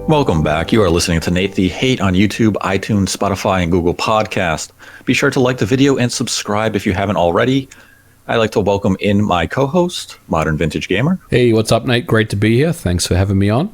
Welcome back. You are listening to Nate the Hate on YouTube, iTunes, Spotify, and Google Podcast. Be sure to like the video and subscribe if you haven't already. I'd like to welcome in my co-host, Modern Vintage Gamer. Hey, what's up, Nate? Great to be here. Thanks for having me on.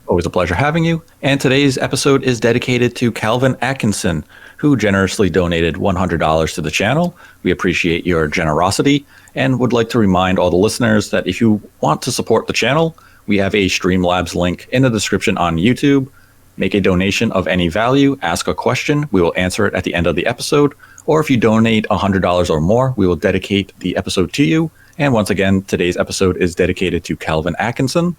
Always a pleasure having you. And today's episode is dedicated to Calvin Atkinson, who generously donated $100 to the channel. We appreciate your generosity and would like to remind all the listeners that if you want to support the channel, we have a Streamlabs link in the description on YouTube. Make a donation of any value, ask a question, we will answer it at the end of the episode. Or if you donate $100 or more, we will dedicate the episode to you. And once again, today's episode is dedicated to Calvin Atkinson.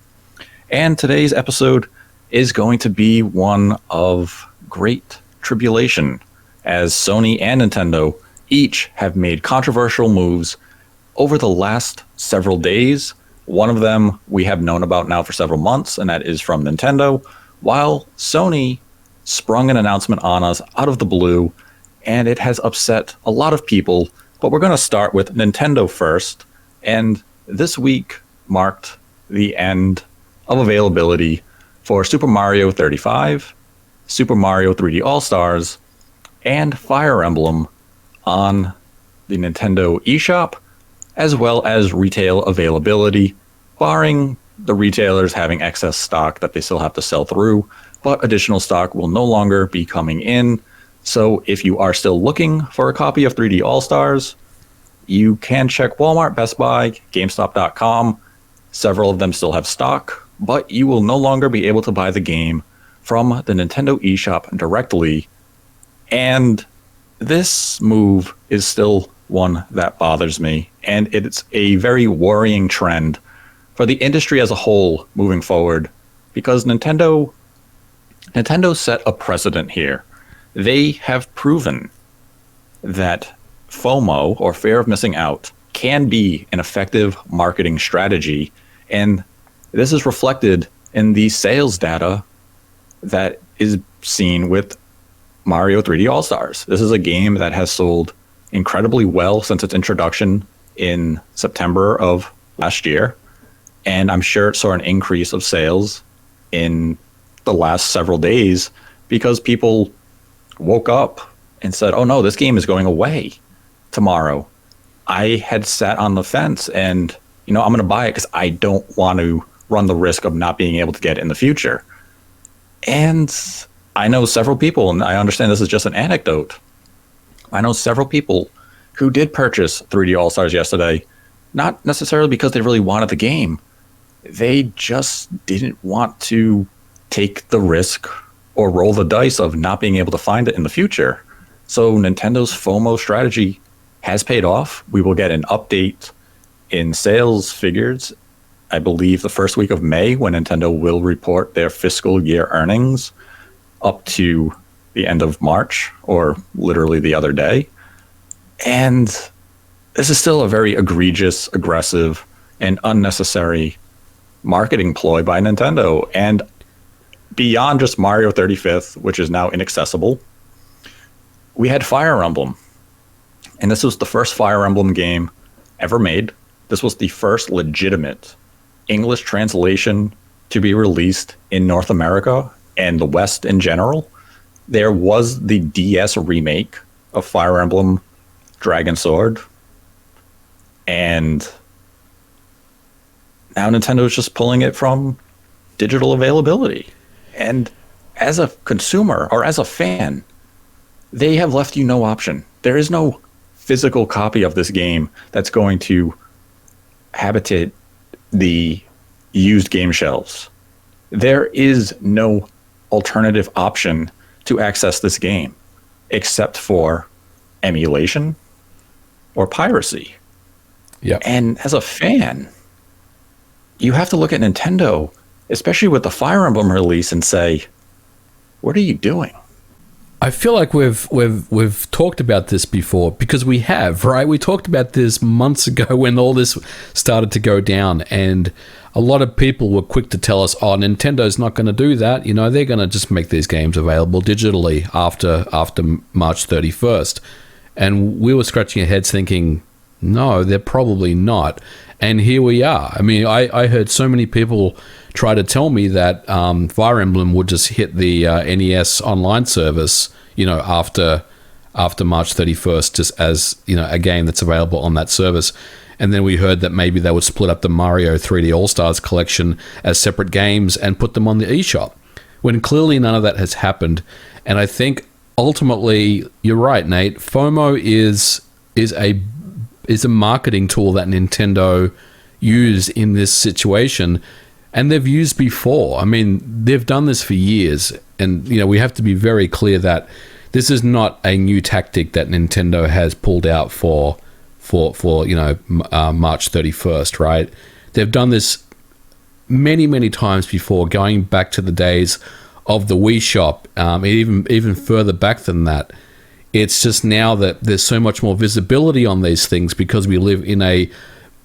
And today's episode is going to be one of great tribulation, as Sony and Nintendo each have made controversial moves over the last several days. One of them we have known about now for several months, and that is from Nintendo, while Sony sprung an announcement on us out of the blue, and it has upset a lot of people. But we're going to start with Nintendo first, and this week marked the end of availability for Super Mario 35, Super Mario 3D All-Stars, and Fire Emblem on the Nintendo eShop, as well as retail availability, barring the retailers having excess stock that they still have to sell through, but additional stock will no longer be coming in. So if you are still looking for a copy of 3D All-Stars, you can check Walmart, Best Buy, GameStop.com. Several of them still have stock, but you will no longer be able to buy the game from the Nintendo eShop directly. And this move is still one that bothers me, and it's a very worrying trend for the industry as a whole moving forward, because Nintendo set a precedent here. They have proven that FOMO, or fear of missing out, can be an effective marketing strategy, and this is reflected in the sales data that is seen with Mario 3D All-Stars. This is a game that has sold incredibly well since its introduction in September of last year, and I'm sure it saw an increase of sales in the last several days because people woke up and said, oh no, this game is going away tomorrow. I had sat on the fence and, I'm going to buy it because I don't want to run the risk of not being able to get it in the future. And I know several people, and I understand this is just an anecdote, I know several people who did purchase 3D All-Stars yesterday, not necessarily because they really wanted the game. They just didn't want to take the risk or roll the dice of not being able to find it in the future. So Nintendo's FOMO strategy has paid off. We will get an update in sales figures, I believe the first week of May, when Nintendo will report their fiscal year earnings up to the end of March, or literally the other day. And this is still a very egregious, aggressive, and unnecessary marketing ploy by Nintendo. And beyond just Mario 35th, which is now inaccessible, we had Fire Emblem. And this was the first Fire Emblem game ever made. This was the first legitimate English translation to be released in North America and the West in general. There was the DS remake of Fire Emblem Dragon Sword, and now Nintendo is just pulling it from digital availability. And as a consumer or as a fan, they have left you no option. There is no physical copy of this game that's going to habitate the used game shelves. There is no alternative option to access this game except for emulation or piracy. Yeah. And as a fan, you have to look at Nintendo, especially with the Fire Emblem release, and say, what are you doing? I feel like we've talked about this before, because we have, right? We talked about this months ago when all this started to go down, and a lot of people were quick to tell us, oh, Nintendo's not going to do that. They're going to just make these games available digitally after March 31st. And we were scratching our heads thinking, no, they're probably not. And here we are. I mean, I heard so many people tried to tell me that Fire Emblem would just hit the NES online service, after March 31st, just as a game that's available on that service. And then we heard that maybe they would split up the Mario 3D All-Stars collection as separate games and put them on the eShop, when clearly none of that has happened. And I think ultimately, you're right, Nate. FOMO is a marketing tool that Nintendo used in this situation, and they've used before. I mean, they've done this for years, and we have to be very clear that this is not a new tactic that Nintendo has pulled out for March 31st, right? They've done this many times before, going back to the days of the Wii Shop, even further back than that. It's just now that there's so much more visibility on these things because we live in a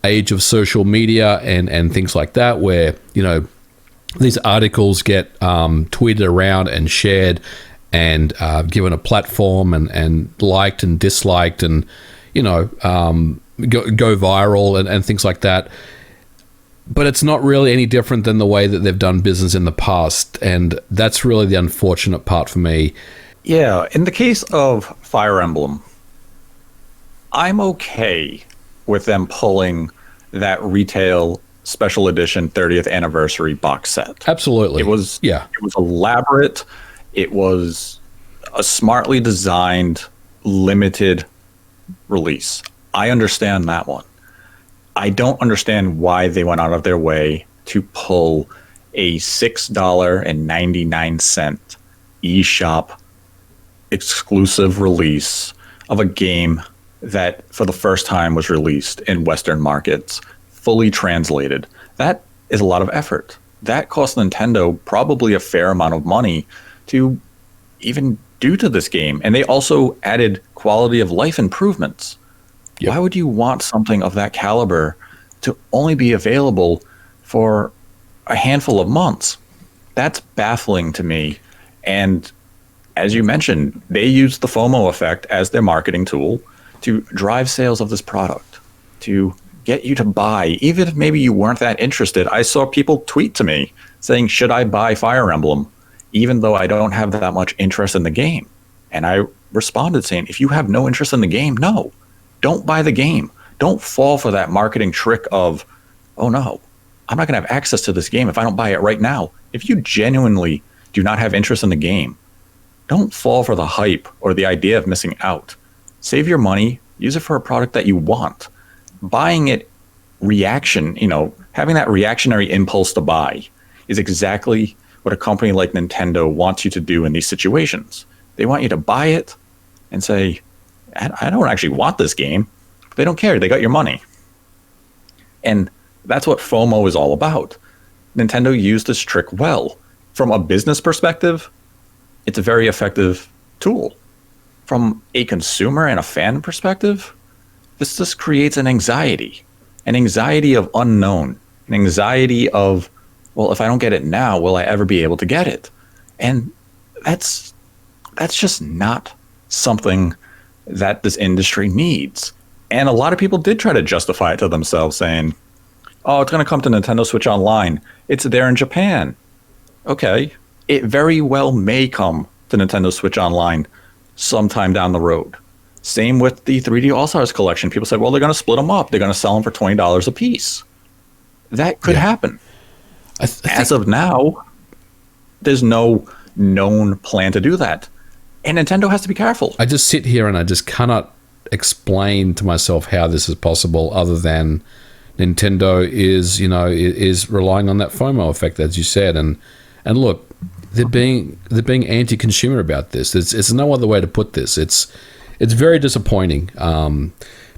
age of social media and things like that, where these articles get tweeted around and shared and given a platform and liked and disliked and go viral and things like that. But it's not really any different than the way that they've done business in the past, and that's really the unfortunate part for me. Yeah, in the case of Fire Emblem, I'm okay with them pulling that retail special edition 30th anniversary box set. Absolutely. It was elaborate. It was a smartly designed, limited release. I understand that one. I don't understand why they went out of their way to pull a $6.99 eShop exclusive release of a game that for the first time was released in Western markets, fully translated. That is a lot of effort. That cost Nintendo probably a fair amount of money to even do to this game. And they also added quality of life improvements. Yep. Why would you want something of that caliber to only be available for a handful of months? That's baffling to me. And as you mentioned, they used the FOMO effect as their marketing tool to drive sales of this product, to get you to buy, even if maybe you weren't that interested. I saw people tweet to me saying, should I buy Fire Emblem, even though I don't have that much interest in the game? And I responded saying, if you have no interest in the game, no. Don't buy the game. Don't fall for that marketing trick of, oh no, I'm not going to have access to this game if I don't buy it right now. If you genuinely do not have interest in the game, don't fall for the hype or the idea of missing out. Save your money, use it for a product that you want. Buying it having that reactionary impulse to buy is exactly what a company like Nintendo wants you to do in these situations. They want you to buy it and say, I don't actually want this game. They don't care. They got your money. And that's what FOMO is all about. Nintendo used this trick well. From a business perspective, it's a very effective tool. From a consumer and a fan perspective, this just creates an anxiety of unknown, an anxiety of, well, if I don't get it now, will I ever be able to get it? And that's just not something that this industry needs. And a lot of people did try to justify it to themselves, saying, oh, it's going to come to Nintendo Switch Online. It's there in Japan. Okay, it very well may come to Nintendo Switch Online sometime down the road. Same with the 3D All-Stars collection. People said, well, they're going to split them up. They're going to sell them for $20 a piece. That could happen. As of now, there's no known plan to do that. And Nintendo has to be careful. I just sit here and I just cannot explain to myself how this is possible, other than Nintendo is relying on that FOMO effect, as you said. And look, they're being anti-consumer about this. It's no other way to put this. It's very disappointing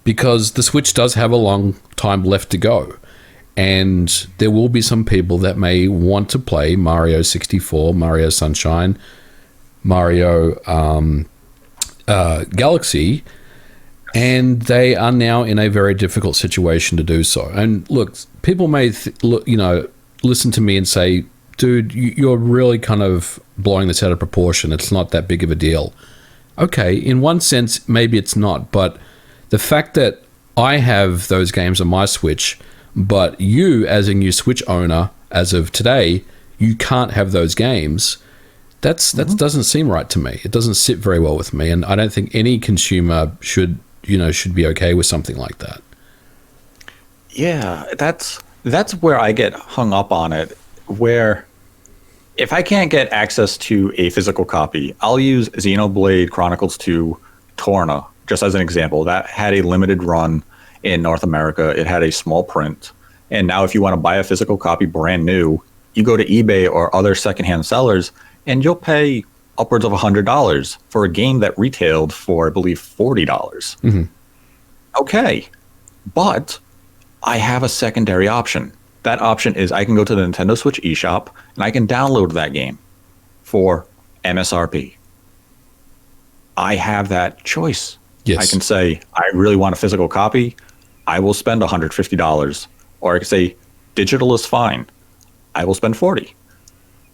because the Switch does have a long time left to go. And there will be some people that may want to play Mario 64, Mario Sunshine, Mario Galaxy, and they are now in a very difficult situation to do so. And look, people may listen to me and say, dude, you're really kind of blowing this out of proportion. It's not that big of a deal. Okay, in one sense, maybe it's not, but the fact that I have those games on my Switch, but you, as a new Switch owner, as of today, you can't have those games. That doesn't seem right to me. It doesn't sit very well with me, and I don't think any consumer should be okay with something like that. Yeah, that's where I get hung up on it, where if I can't get access to a physical copy, I'll use Xenoblade Chronicles 2 Torna, just as an example. That had a limited run in North America. It had a small print. And now if you want to buy a physical copy brand new, you go to eBay or other secondhand sellers, and you'll pay upwards of $100 for a game that retailed for, I believe, $40. Mm-hmm. Okay, but I have a secondary option. That option is I can go to the Nintendo Switch eShop and I can download that game for MSRP. I have that choice. Yes. I can say, I really want a physical copy. I will spend $150. Or I can say, digital is fine. I will spend $40.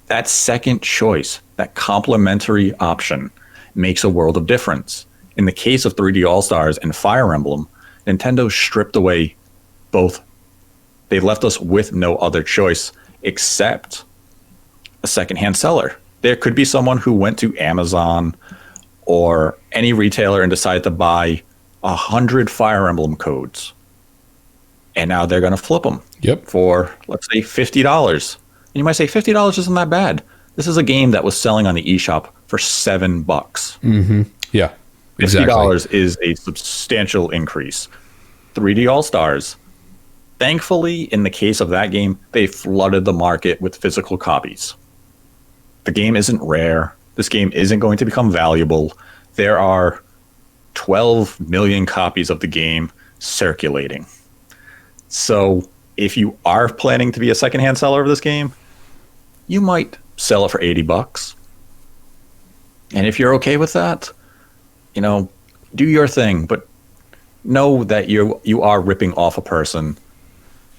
That second choice, that complementary option, makes a world of difference. In the case of 3D All-Stars and Fire Emblem, Nintendo stripped away both. They left us with no other choice except a secondhand seller. There could be someone who went to Amazon or any retailer and decided to buy 100 Fire Emblem codes. And now they're going to flip them for, let's say, $50. And you might say, $50 isn't that bad. This is a game that was selling on the eShop for $7. Mm-hmm. Yeah, exactly. $50 is a substantial increase. 3D All-Stars. Thankfully, in the case of that game, they flooded the market with physical copies. The game isn't rare. This game isn't going to become valuable. There are 12 million copies of the game circulating. So if you are planning to be a secondhand seller of this game, you might sell it for $80. And if you're okay with that, do your thing, but know that you are ripping off a person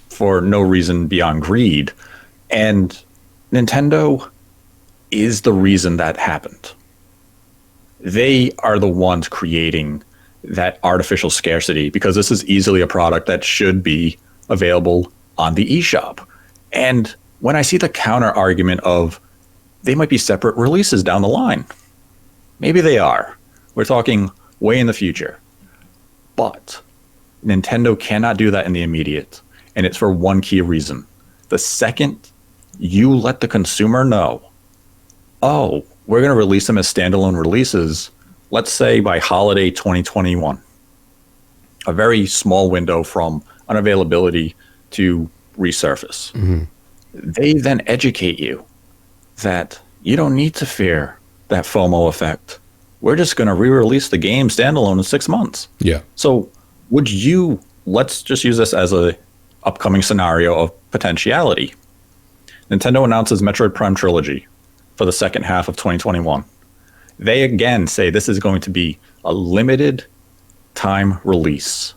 for no reason beyond greed. And Nintendo is the reason that happened. They are the ones creating that artificial scarcity, because this is easily a product that should be available on the eShop. And when I see the counter argument of they might be separate releases down the line, maybe they are. We're talking way in the future. But Nintendo cannot do that in the immediate. And it's for one key reason. The second you let the consumer know, oh, we're going to release them as standalone releases, let's say by holiday 2021, a very small window from unavailability to resurface. Mm-hmm. They then educate you that you don't need to fear that FOMO effect. We're just going to re-release the game standalone in 6 months. Yeah. So let's just use this as a upcoming scenario of potentiality. Nintendo announces Metroid Prime Trilogy for the second half of 2021. They again say this is going to be a limited time release.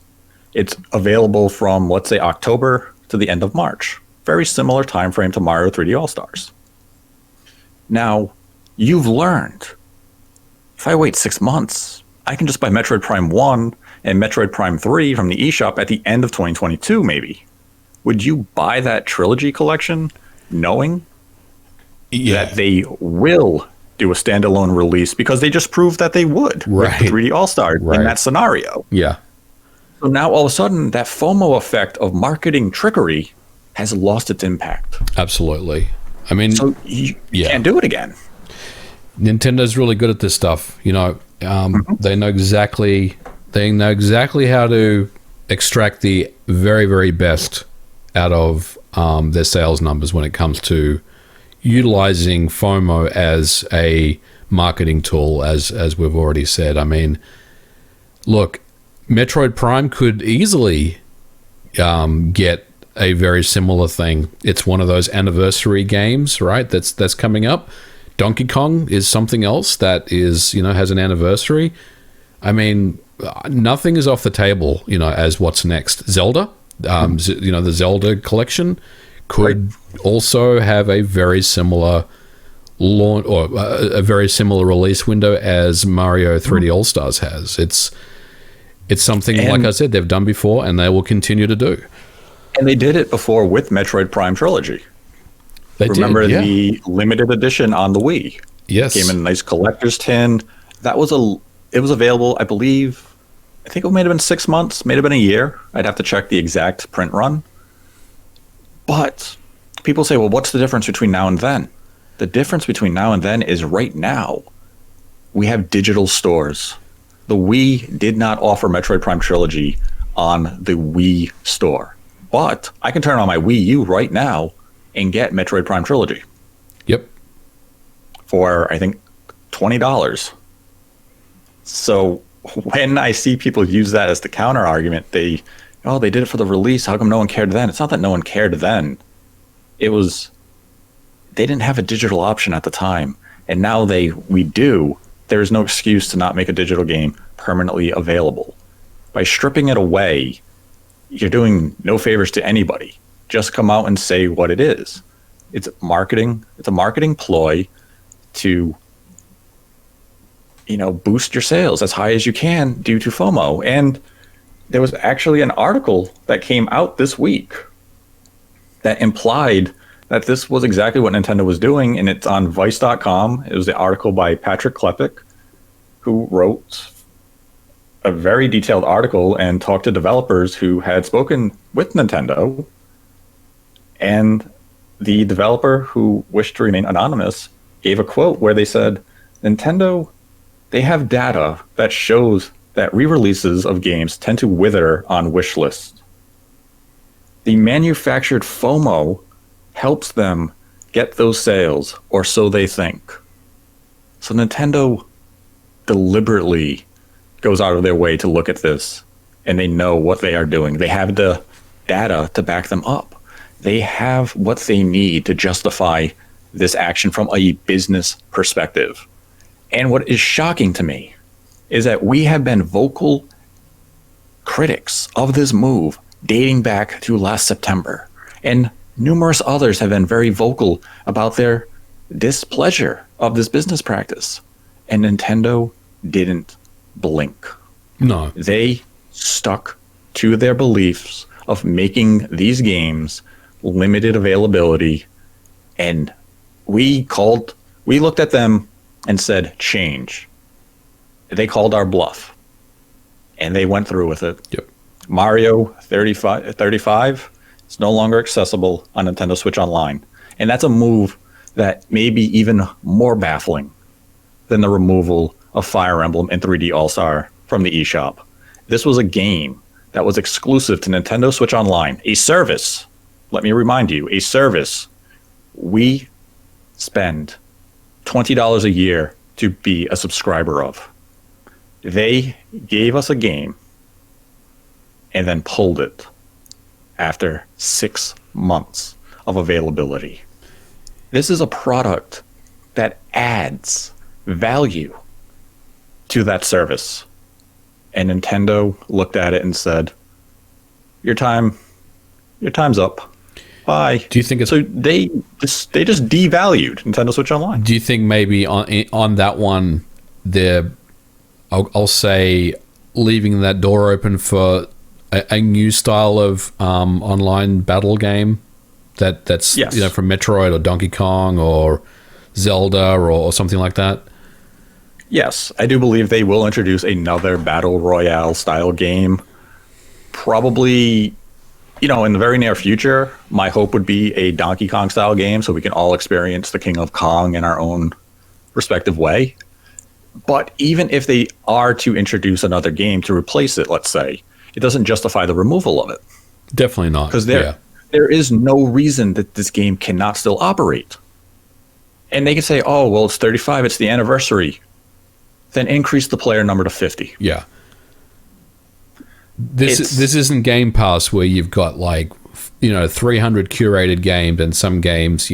It's available from, let's say, October to the end of March. Very similar time frame to Mario 3D All-Stars. Now, you've learned, if I wait 6 months, I can just buy Metroid Prime 1 and Metroid Prime 3 from the eShop at the end of 2022, maybe. Would you buy that trilogy collection knowing that they will do a standalone release, because they just proved that they would with the 3D All-Stars in that scenario? Yeah. So now all of a sudden, that FOMO effect of marketing trickery has lost its impact. Absolutely. I mean, so you can't do it again. Nintendo's really good at this stuff. They know exactly how to extract the very, very best out of their sales numbers when it comes to utilizing FOMO as a marketing tool, as we've already said. I mean, look, Metroid Prime could easily get a very similar thing. It's one of those anniversary games, right? That's coming up. Donkey Kong is something else that is, has an anniversary. I mean, nothing is off the table, as what's next. Zelda, the Zelda collection could also have a very similar launch or a very similar release window as Mario 3D All-Stars has. It's something, like I said, they've done before and they will continue to do. And they did it before with Metroid Prime Trilogy. They Remember did, yeah. the limited edition on the Wii? Yes. Came in a nice collector's tin. It was available, I believe. I think it might have been 6 months, may have been a year. I'd have to check the exact print run. But people say, well, what's the difference between now and then? The difference between now and then is right now we have digital stores. The Wii did not offer Metroid Prime Trilogy on the Wii store. But I can turn on my Wii U right now and get Metroid Prime Trilogy. Yep. For, I think, $20. So when I see people use that as the counter argument, they did it for the release. How come no one cared then? It's not that no one cared then. It was, they didn't have a digital option at the time. And now we do. There is no excuse to not make a digital game permanently available. By stripping it away, you're doing no favors to anybody. Just come out and say what it is. It's marketing. It's a marketing ploy to, boost your sales as high as you can due to FOMO. And there was actually an article that came out this week that implied that this was exactly what Nintendo was doing, and it's on Vice.com. It was the article by Patrick Klepek, who wrote a very detailed article and talked to developers who had spoken with Nintendo. And the developer, who wished to remain anonymous, gave a quote where they said, Nintendo, they have data that shows that re-releases of games tend to wither on wish lists. The manufactured FOMO helps them get those sales, or so they think. So Nintendo deliberately goes out of their way to look at this, and they know what they are doing. They have the data to back them up. They have what they need to justify this action from a business perspective. And what is shocking to me is that we have been vocal critics of this move dating back to last September. And numerous others have been very vocal about their displeasure of this business practice. And Nintendo didn't blink. No. They stuck to their beliefs of making these games limited availability. And we looked at them and said, change. They called our bluff. And they went through with it. Yep. Mario 35 is no longer accessible on Nintendo Switch Online. And that's a move that may be even more baffling than the removal of Fire Emblem and 3D All-Star from the eShop. This was a game that was exclusive to Nintendo Switch Online, a service. Let me remind you, a service we spend $20 a year to be a subscriber of. They gave us a game and then pulled it after 6 months of availability. This is a product that adds value to that service. And Nintendo looked at it and said, your time's up. Bye. Do you think it's... So they just devalued Nintendo Switch Online. Do you think maybe on that one, they're, I'll say, leaving that door open for a new style of online battle game that's yes. From Metroid or Donkey Kong or Zelda or something like that? Yes, I do believe they will introduce another battle royale style game. Probably, in the very near future. My hope would be a Donkey Kong style game so we can all experience the King of Kong in our own respective way. But even if they are to introduce another game to replace it, let's say, it doesn't justify the removal of it. Definitely not. Because there is no reason that this game cannot still operate. And they can say, oh, well, it's 35, it's the anniversary. Then increase the player number to 50. Yeah. This isn't Game Pass where you've got 300 curated games and some games,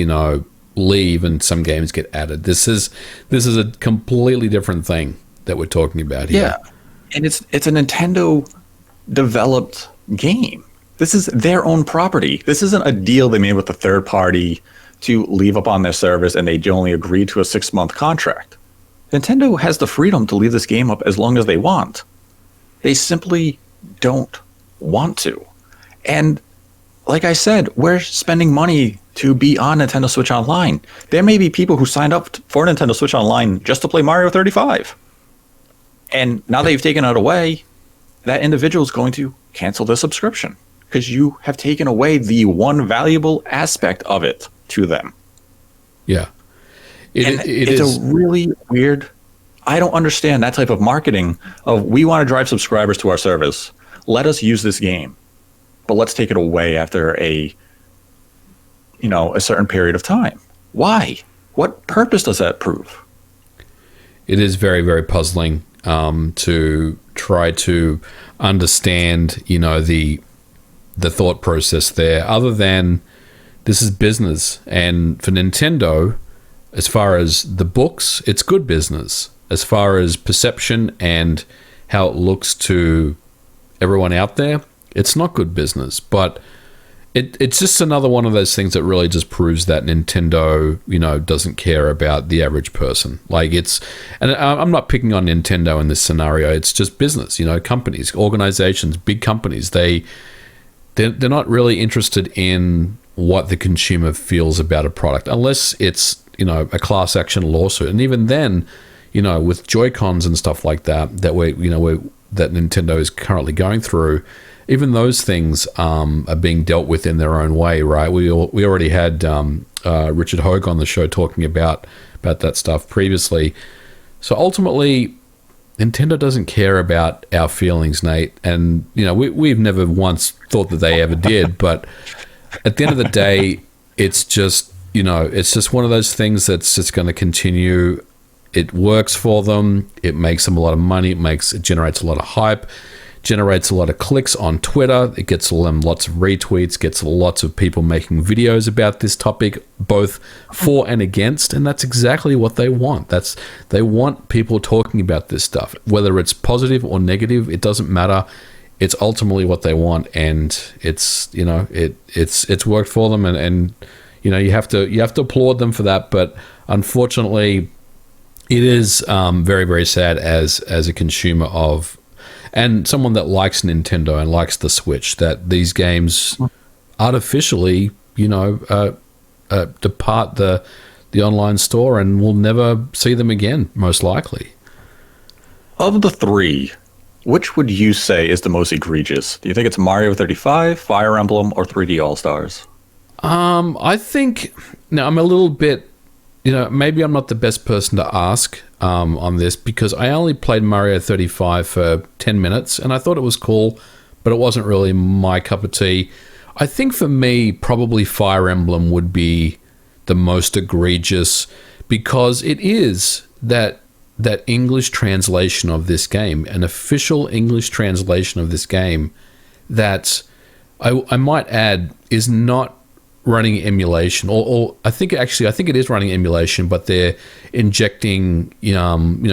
leave and some games get added. This is a completely different thing that we're talking about here. Yeah. And it's a Nintendo developed game. This is their own property. This isn't a deal they made with a third party to leave up on their service and they only agreed to a 6-month contract. Nintendo has the freedom to leave this game up as long as they want. They simply don't want to. And like I said, we're spending money to be on Nintendo Switch Online. There may be people who signed up for Nintendo Switch Online just to play Mario 35. And now that you've taken it away, that individual is going to cancel the subscription because you have taken away the one valuable aspect of it to them. Yeah. It's a really weird... I don't understand that type of marketing of, we want to drive subscribers to our service. Let us use this game, but let's take it away after a certain period of time. Why? What purpose does that prove? It is very, very puzzling to try to understand, the thought process there, other than this is business. And for Nintendo, as far as the books, it's good business. As far as perception and how it looks to everyone out there, it's not good business. But it's just another one of those things that really just proves that Nintendo, doesn't care about the average person. And I'm not picking on Nintendo in this scenario. It's just business, companies, organizations, big companies. They're not really interested in what the consumer feels about a product, unless it's, a class action lawsuit. And even then, with Joy-Cons and stuff like that, that that Nintendo is currently going through, even those things are being dealt with in their own way, right? We already had Richard Hogue on the show talking about that stuff previously. So ultimately, Nintendo doesn't care about our feelings, Nate, and we've never once thought that they ever did. But at the end of the day, it's just one of those things that's just going to continue. It works for them. It makes them a lot of money. It generates a lot of hype, generates a lot of clicks on Twitter. It gets them lots of retweets, gets lots of people making videos about this topic, both for and against. And that's exactly what they want. They want people talking about this stuff, whether it's positive or negative. It doesn't matter. It's ultimately what they want, and it's it's worked for them, and you have to applaud them for that. But unfortunately, it is very, very sad as a consumer of, and someone that likes Nintendo and likes the Switch, that these games artificially, depart the online store and we'll never see them again, most likely. Of the three, which would you say is the most egregious? Do you think it's Mario 35, Fire Emblem, or 3D All-Stars? I think, now I'm a little bit, maybe I'm not the best person to ask on this, because I only played Mario 35 for 10 minutes and I thought it was cool, but it wasn't really my cup of tea. I think for me, probably Fire Emblem would be the most egregious, because it is that English translation of this game, an official English translation of this game that I might add is not running emulation, or I think it is running emulation, but they're injecting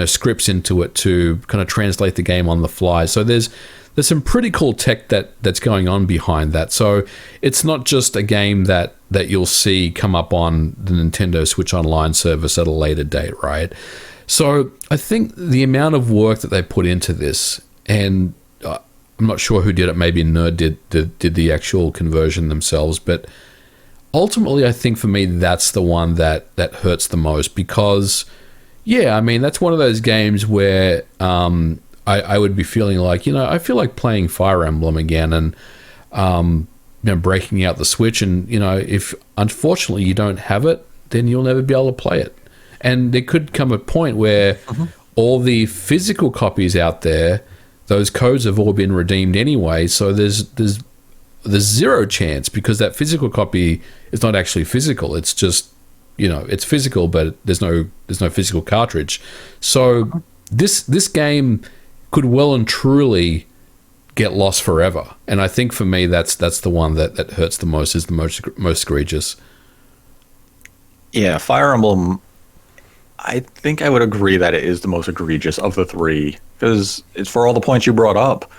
scripts into it to kind of translate the game on the fly. So there's some pretty cool tech that's going on behind that. So it's not just a game that you'll see come up on the Nintendo Switch Online service at a later date, right? So I think the amount of work that they put into this, and I'm not sure who did it, maybe Nerd did the actual conversion themselves, but ultimately, I think for me, that's the one that hurts the most, because, that's one of those games where I would be feeling like, I feel like playing Fire Emblem again and, breaking out the Switch. And, if unfortunately you don't have it, then you'll never be able to play it. And there could come a point where all the physical copies out there, those codes have all been redeemed anyway. So there's zero chance, because that physical copy is not actually physical. It's just, it's physical, but there's no physical cartridge. So this game could well and truly get lost forever. And I think for me, that's the one that hurts the most, is the most egregious. Yeah, Fire Emblem, I think I would agree that it is the most egregious of the three, because it's for all the points you brought up.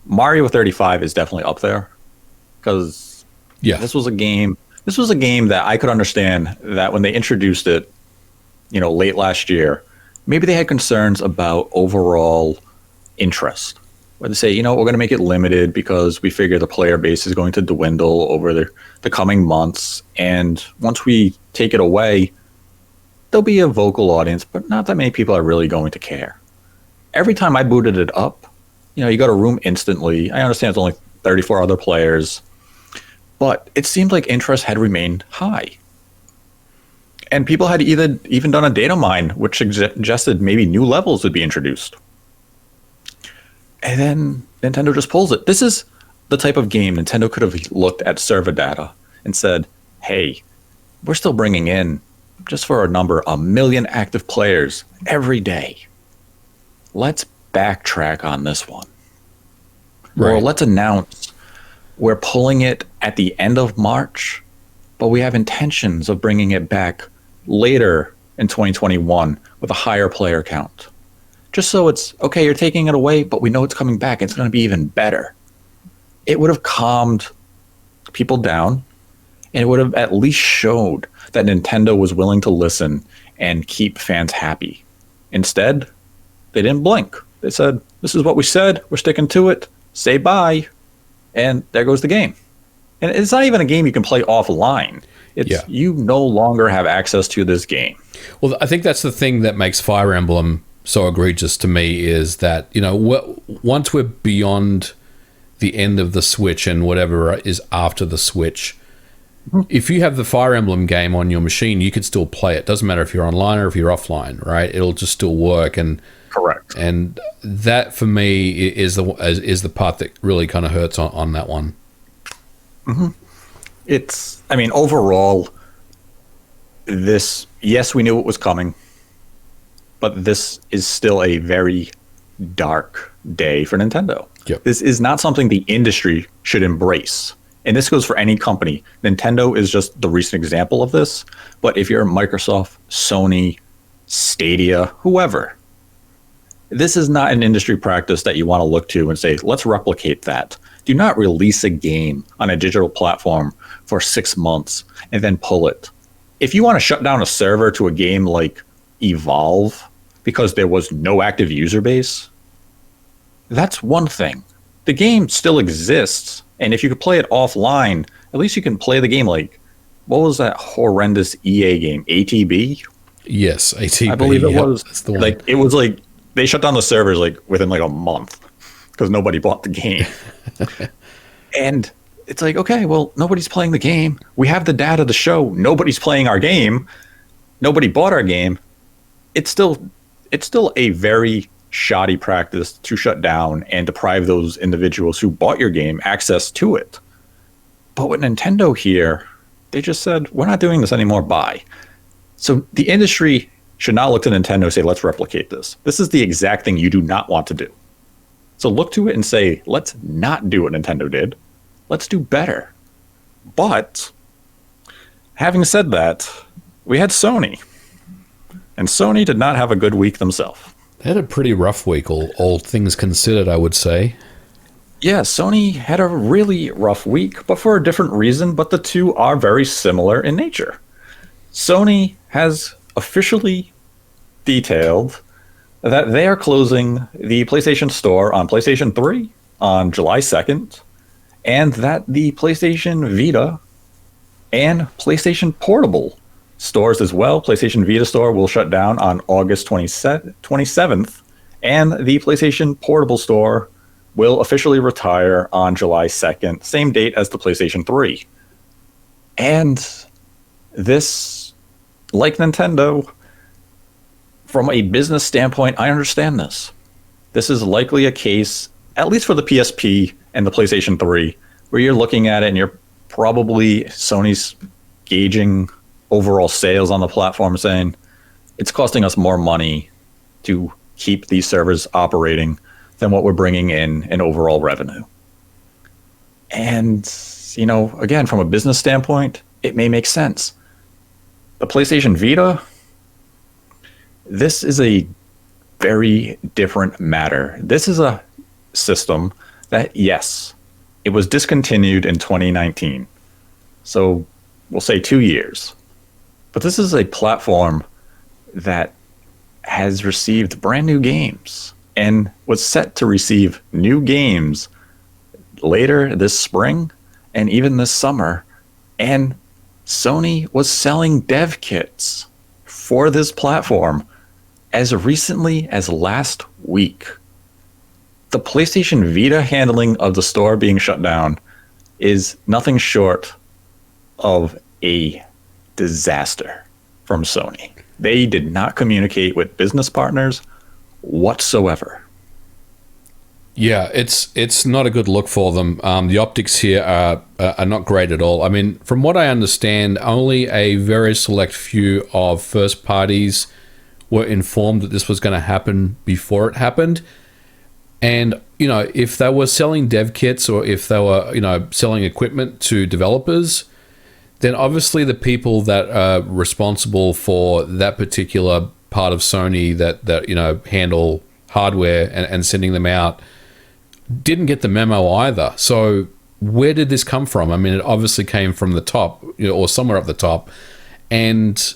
Mario 35 is definitely up there, because this was a game that I could understand that when they introduced it, late last year, maybe they had concerns about overall interest. where they say, we're going to make it limited because we figure the player base is going to dwindle over the coming months. And once we take it away, there'll be a vocal audience, but not that many people are really going to care. Every time I booted it up, you got a room instantly. I understand it's only 34 other players, but it seemed like interest had remained high. And people had even done a data mine, which suggested maybe new levels would be introduced. And then Nintendo just pulls it. This is the type of game Nintendo could have looked at server data and said, hey, we're still bringing in, just for a number, 1 million active players every day. Let's backtrack on this one. Right. Or let's announce we're pulling it at the end of March, but we have intentions of bringing it back later in 2021 with a higher player count. Just so it's, okay, you're taking it away, but we know it's coming back. It's going to be even better. It would have calmed people down, and it would have at least showed that Nintendo was willing to listen and keep fans happy. Instead, they didn't blink. They said, this is what we said. We're sticking to it. Say bye. And there goes the game. And it's not even a game you can play offline. You no longer have access to this game. Well, I think that's the thing that makes Fire Emblem so egregious to me, is that, once we're beyond the end of the Switch and whatever is after the Switch, if you have the Fire Emblem game on your machine, you could still play it. Doesn't matter if you're online or if you're offline, right? It'll just still work. And correct. And that for me is the part that really kind of hurts on that one. Mm-hmm. Overall, yes, we knew it was coming, but this is still a very dark day for Nintendo. Yep. This is not something the industry should embrace. And this goes for any company. Nintendo is just the recent example of this. But if you're Microsoft, Sony, Stadia, whoever, this is not an industry practice that you want to look to and say, let's replicate that. Do not release a game on a digital platform for 6 months and then pull it. If you want to shut down a server to a game like Evolve because there was no active user base, that's one thing. The game still exists, and if you could play it offline, at least you can play the game like, what was that horrendous EA game, ATB? Yes, ATB. I believe it was. That's the one. Like, it was like, they shut down the servers like within like a month because nobody bought the game. And it's like, okay, well, nobody's playing the game. We have the data to show nobody's playing our game. Nobody bought our game. It's still a very shoddy practice to shut down and deprive those individuals who bought your game access to it. But with Nintendo here, they just said, we're not doing this anymore, bye. So the industry should not look to Nintendo and say, let's replicate this. This is the exact thing you do not want to do. So look to it and say, let's not do what Nintendo did. Let's do better. But having said that, we had Sony. And Sony did not have a good week themselves. They had a pretty rough week, all things considered, I would say. Yeah, Sony had a really rough week, but for a different reason, but the two are very similar in nature. Sony has officially detailed that they are closing the PlayStation Store on PlayStation 3 on July 2nd, and that the PlayStation Vita and PlayStation Portable stores as well. PlayStation Vita store will shut down on August 27th, and the PlayStation Portable store will officially retire on July 2nd, same date as the PlayStation 3. And this, like Nintendo, from a business standpoint, I understand this. This is likely a case, at least for the PSP and the PlayStation 3, where you're looking at it and you're probably Sony's gauging overall sales on the platform, saying it's costing us more money to keep these servers operating than what we're bringing in overall revenue. And, again, from a business standpoint, it may make sense. The PlayStation Vita, this is a very different matter. This is a system that, yes, it was discontinued in 2019. So we'll say 2 years. But this is a platform that has received brand new games and was set to receive new games later this spring and even this summer. And Sony was selling dev kits for this platform as recently as last week. The PlayStation Vita handling of the store being shut down is nothing short of a disaster from Sony. They did not communicate with business partners whatsoever. Yeah, it's not a good look for them. The optics here are not great at all. I mean, from what I understand, only a very select few of first parties were informed that this was going to happen before it happened. And, you know, if they were selling dev kits or if they were, you know, selling equipment to developers, then obviously the people that are responsible for that particular part of Sony that you know, handle hardware and sending them out didn't get the memo either. So where did this come from? I mean, it obviously came from the top, you know, or somewhere up the top. And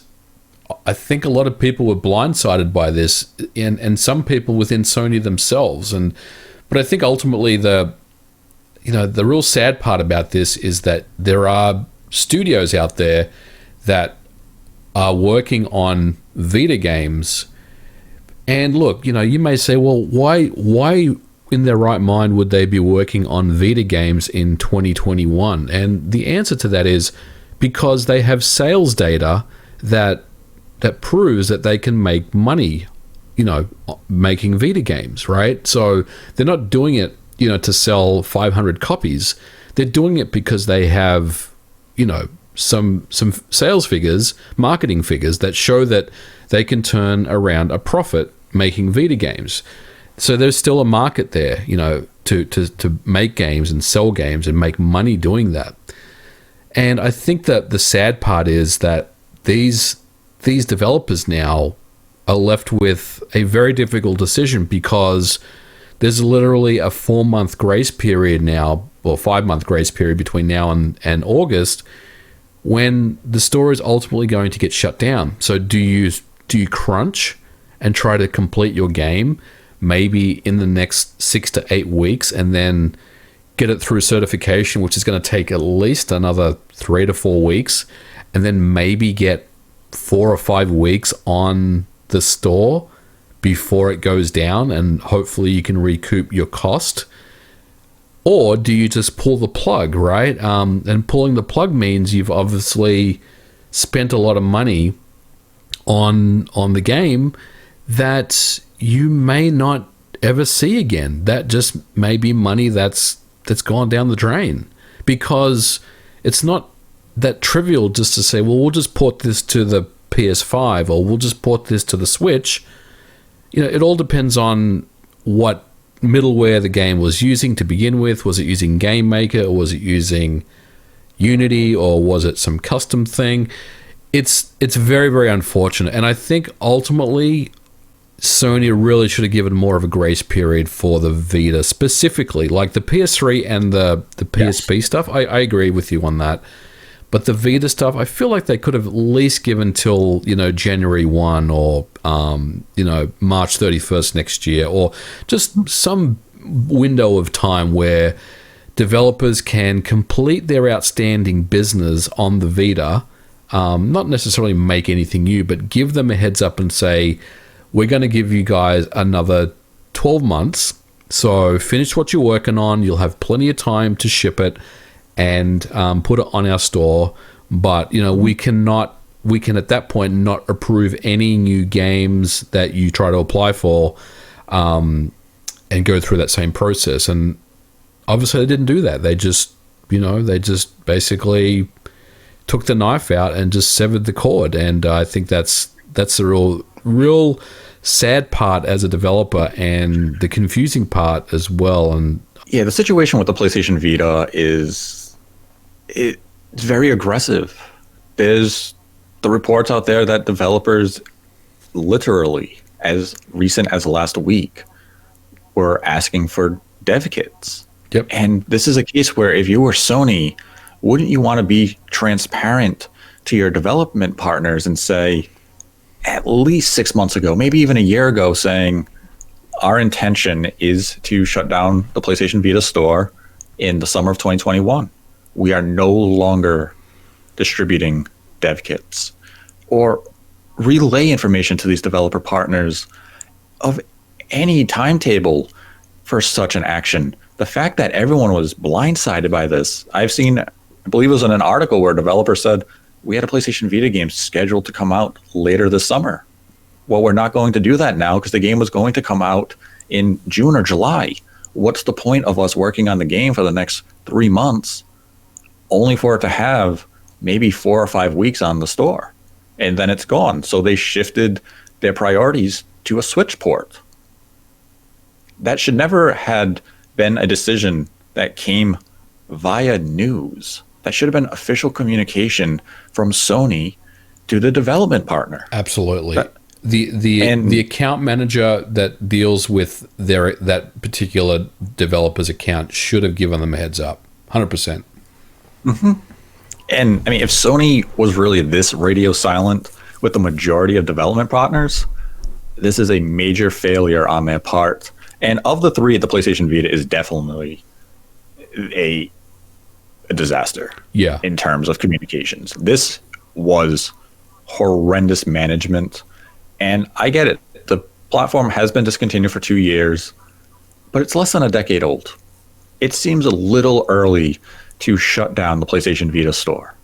I think a lot of people were blindsided by this, and some people within Sony themselves. But I think ultimately the real sad part about this is that there are studios out there that are working on Vita games. And look, you know, you may say, well, why in their right mind would they be working on Vita games in 2021? And the answer to that is because they have sales data that proves that they can make money, you know, making Vita games, right? So they're not doing it, you know, to sell 500 copies. They're doing it because they have, you know, some sales figures, marketing figures that show that they can turn around a profit making Vita games. So there's still a market there, you know, to make games and sell games and make money doing that. And I think that the sad part is that these developers now are left with a very difficult decision because there's literally a 4-month grace period now, or 5-month grace period between now and August, when the store is ultimately going to get shut down. So do you crunch and try to complete your game maybe in the next 6 to 8 weeks and then get it through certification, which is going to take at least another 3 to 4 weeks, and then maybe get 4 or 5 weeks on the store before it goes down and hopefully you can recoup your cost? Or do you just pull the plug, right? And pulling the plug means you've obviously spent a lot of money on the game that you may not ever see again. That just may be money that's gone down the drain, because it's not that trivial just to say, well, we'll just port this to the PS5 or we'll just port this to the Switch. You know, it all depends on what middleware the game was using to begin with. Was it using Game Maker, or was it using Unity, or was it some custom thing? It's very, very unfortunate. And I think ultimately Sony really should have given more of a grace period for the Vita specifically. Like the PS3 and the PSP stuff, I agree with you on that. But the Vita stuff, I feel like they could have at least given till, you know, January 1 or, you know, March 31st next year, or just some window of time where developers can complete their outstanding business on the Vita, not necessarily make anything new, but give them a heads up and say, we're going to give you guys another 12 months. So finish what you're working on. You'll have plenty of time to ship it and put it on our store. But, you know, we can at that point not approve any new games that you try to apply for and go through that same process. And obviously they didn't do that. They just basically took the knife out and just severed the cord. And I think that's the real sad part as a developer, and the confusing part as well. And yeah, the situation with the PlayStation Vita is it's very aggressive. There's the reports out there that developers literally as recent as last week were asking for dev kits. Yep. And this is a case where if you were Sony, wouldn't you want to be transparent to your development partners and say, at least 6 months ago, maybe even a year ago, saying, our intention is to shut down the PlayStation Vita store in the summer of 2021. We are no longer distributing dev kits or relay information to these developer partners of any timetable for such an action. The fact that everyone was blindsided by this, I believe it was in an article where a developer said, we had a PlayStation Vita game scheduled to come out later this summer. Well, we're not going to do that now because the game was going to come out in June or July. What's the point of us working on the game for the next 3 months only for it to have maybe 4 or 5 weeks on the store? And then it's gone. So they shifted their priorities to a Switch port. That should never had been a decision that came via news. That should have been official communication from Sony to the development partner. Absolutely. The account manager that deals with that particular developer's account should have given them a heads up. 100%. Mm-hmm. And I mean, if Sony was really this radio silent with the majority of development partners, this is a major failure on their part. And of the three, the PlayStation Vita is definitely a disaster. Yeah. In terms of communications. This was horrendous management. And I get it. The platform has been discontinued for 2 years, but it's less than a decade old. It seems a little early to shut down the PlayStation Vita store.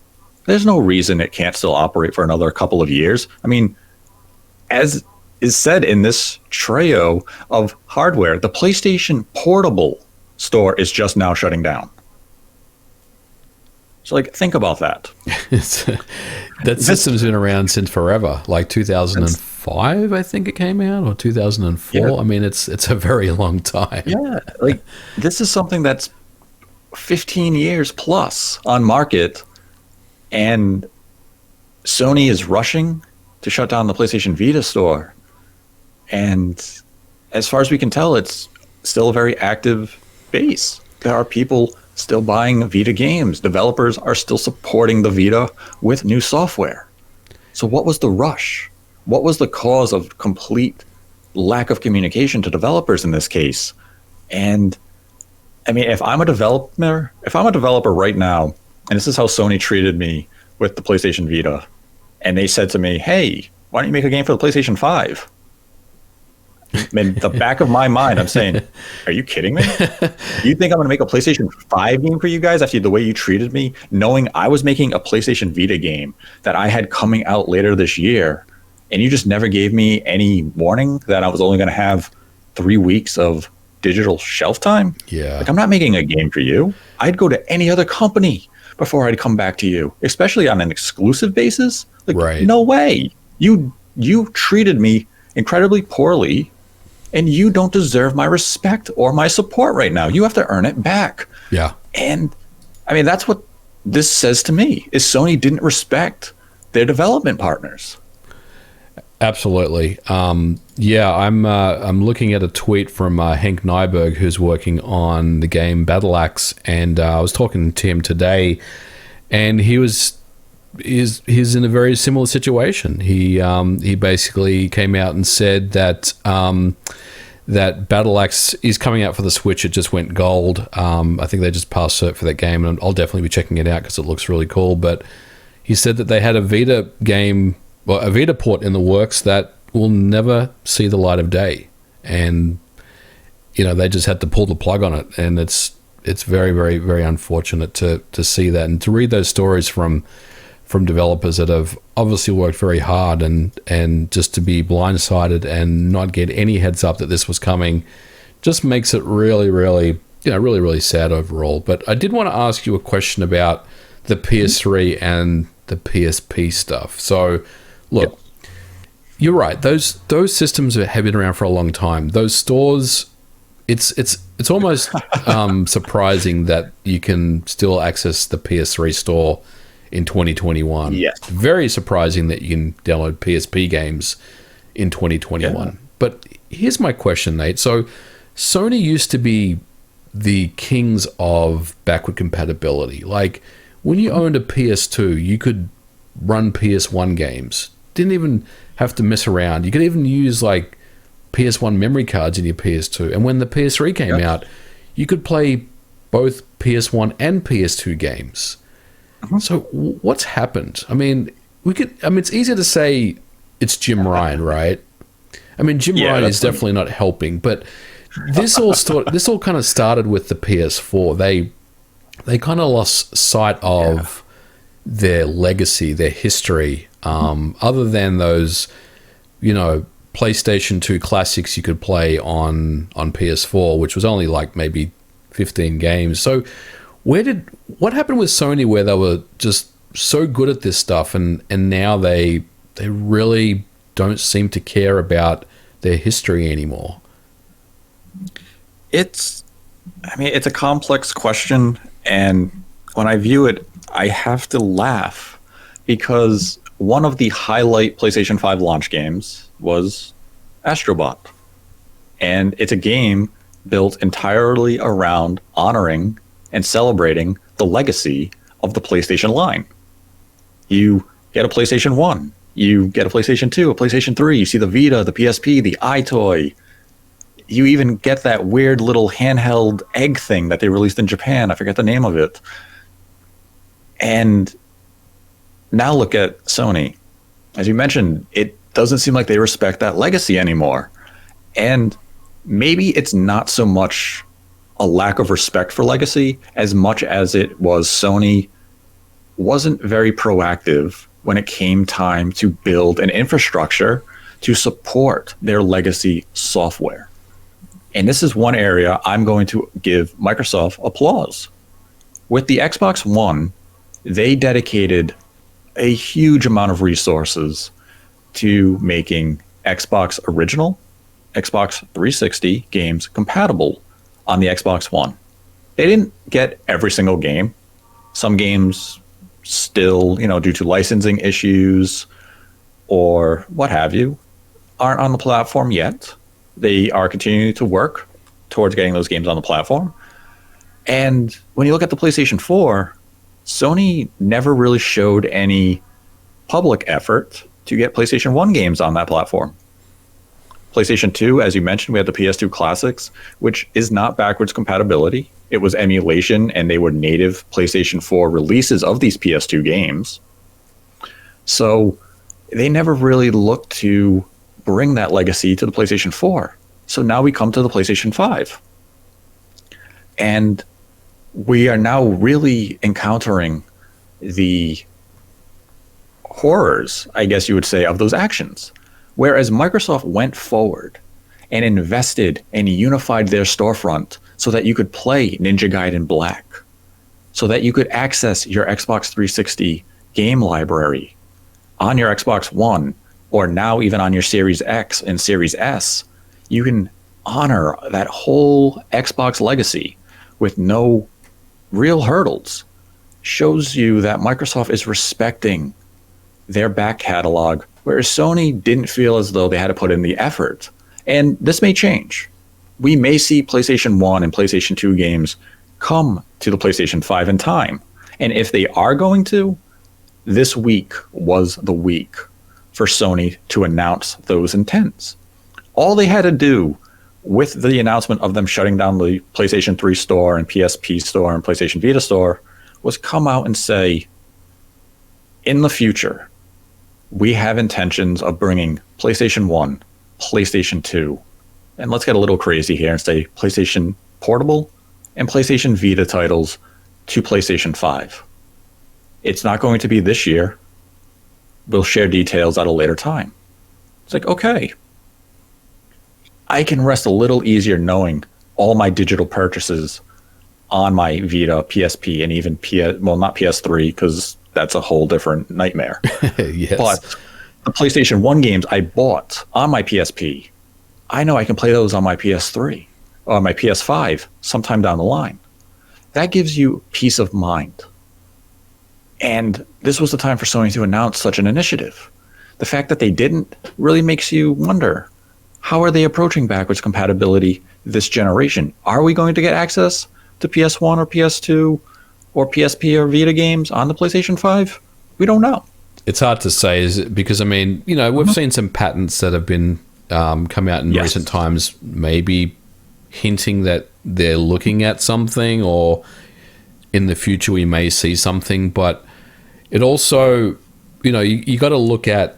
There's no reason it can't still operate for another couple of years. I mean, as is said in this trio of hardware, the PlayStation Portable store is just now shutting down. So, like, think about that. That system's been around since forever, like 2005, I think it came out, or 2004. Yeah. I mean, it's a very long time. Yeah, like, this is something that's 15 years plus on market, and Sony is rushing to shut down the PlayStation Vita store. And as far as we can tell, it's still a very active base. There are people still buying Vita games. Developers are still supporting the Vita with new software. So what was the rush? What was the cause of complete lack of communication to developers in this case? And I mean, if I'm a developer right now, and this is how Sony treated me with the PlayStation Vita, and they said to me, hey, why don't you make a game for the PlayStation 5? In the back of my mind, I'm saying, are you kidding me? You think I'm going to make a PlayStation 5 game for you guys after the way you treated me, knowing I was making a PlayStation Vita game that I had coming out later this year, and you just never gave me any warning that I was only going to have 3 weeks of digital shelf time? Yeah. Like, I'm not making a game for you. I'd go to any other company before I'd come back to you, especially on an exclusive basis. Like, right. No way. You treated me incredibly poorly, and you don't deserve my respect or my support right now. You have to earn it back. Yeah. And I mean, that's what this says to me, is Sony didn't respect their development partners. Absolutely. Yeah, I'm looking at a tweet from Henk Nyberg, who's working on the game Battle Axe, and I was talking to him today, and he's in a very similar situation. He basically came out and said that that Battle Axe is coming out for the Switch. It just went gold. I think they just passed cert for that game, and I'll definitely be checking it out because it looks really cool. But he said that they had a Vita game, well, a Vita port in the works that will never see the light of day, and they just had to pull the plug on it, and it's very, very, very unfortunate to see that and to read those stories from developers that have obviously worked very hard, and just to be blindsided and not get any heads up that this was coming just makes it really, really, really, really sad overall. But I did want to ask you a question about the PS3 and the PSP stuff. So, look, yep. You're right. Those systems have been around for a long time. Those stores, it's almost surprising that you can still access the PS3 store in 2021. Yes. Very surprising that you can download PSP games in 2021. Yeah. But here's my question, Nate. So Sony used to be the kings of backward compatibility. Like, when you owned a PS2, you could run PS1 games. Didn't even have to mess around. You could even use like PS1 memory cards in your PS2. And when the PS3 came out, you could play both PS1 and PS2 games. So what's happened? I mean, it's easier to say it's Jim Ryan, right? I mean, Jim Ryan is definitely not helping, but this all kind of started with the PS4. They kind of lost sight of their legacy, their history. Other than those, PlayStation 2 classics you could play on PS4, which was only like maybe 15 games. So what happened with Sony where they were just so good at this stuff and now they really don't seem to care about their history anymore? It's a complex question, and when I view it, I have to laugh because one of the highlight PlayStation 5 launch games was Astrobot. And it's a game built entirely around honoring and celebrating the legacy of the PlayStation line. You get a PlayStation 1, you get a PlayStation 2, a PlayStation 3, you see the Vita, the PSP, the iToy. You even get that weird little handheld egg thing that they released in Japan. I forget the name of it. And now look at Sony. As you mentioned, it doesn't seem like they respect that legacy anymore. And maybe it's not so much a lack of respect for legacy as much as it was Sony wasn't very proactive when it came time to build an infrastructure to support their legacy software. And this is one area I'm going to give Microsoft applause. With the Xbox One, they dedicated a huge amount of resources to making Xbox Original, Xbox 360 games compatible on the Xbox One. They didn't get every single game. Some games still, due to licensing issues or what have you, aren't on the platform yet. They are continuing to work towards getting those games on the platform. And when you look at the PlayStation 4, Sony never really showed any public effort to get PlayStation 1 games on that platform. PlayStation 2, as you mentioned, we had the PS2 Classics, which is not backwards compatibility. It was emulation, and they were native PlayStation 4 releases of these PS2 games. So they never really looked to bring that legacy to the PlayStation 4. So now we come to the PlayStation 5. And we are now really encountering the horrors, I guess you would say, of those actions. Whereas Microsoft went forward and invested and unified their storefront so that you could play Ninja Gaiden Black, so that you could access your Xbox 360 game library on your Xbox One, or now even on your Series X and Series S. You can honor that whole Xbox legacy with no real hurdles. Shows you that Microsoft is respecting their back catalog, whereas Sony didn't feel as though they had to put in the effort. And this may change. We may see PlayStation 1 and PlayStation 2 games come to the PlayStation 5 in time. And if they are going to, this week was the week for Sony to announce those intents. All they had to do with the announcement of them shutting down the PlayStation 3 store and PSP store and PlayStation Vita store was come out and say, in the future, we have intentions of bringing PlayStation 1, PlayStation 2, and let's get a little crazy here and say PlayStation Portable and PlayStation Vita titles to PlayStation 5. It's not going to be this year. We'll share details at a later time. It's like, okay. I can rest a little easier knowing all my digital purchases on my Vita, PSP, and even not PS3, because that's a whole different nightmare. Yes. But the PlayStation 1 games I bought on my PSP, I know I can play those on my PS3 or my PS5 sometime down the line. That gives you peace of mind. And this was the time for Sony to announce such an initiative. The fact that they didn't really makes you wonder, how are they approaching backwards compatibility this generation? Are we going to get access to PS1 or PS2 or PSP or Vita games on the PlayStation 5? We don't know. It's hard to say, is it? Because, I mean, we've seen some patents that have been come out in Yes. recent times, maybe hinting that they're looking at something, or in the future we may see something. But it also, you got to look at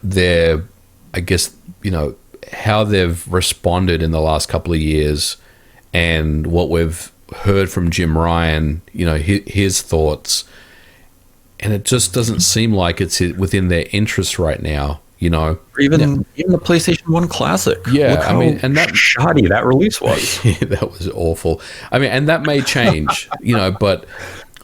their, I guess, how they've responded in the last couple of years, and what we've heard from Jim Ryan, his thoughts. And it just doesn't seem like it's within their interest right now, Or even the PlayStation 1 Classic. Yeah, Look how and that shoddy that release was. that was awful. And that may change, but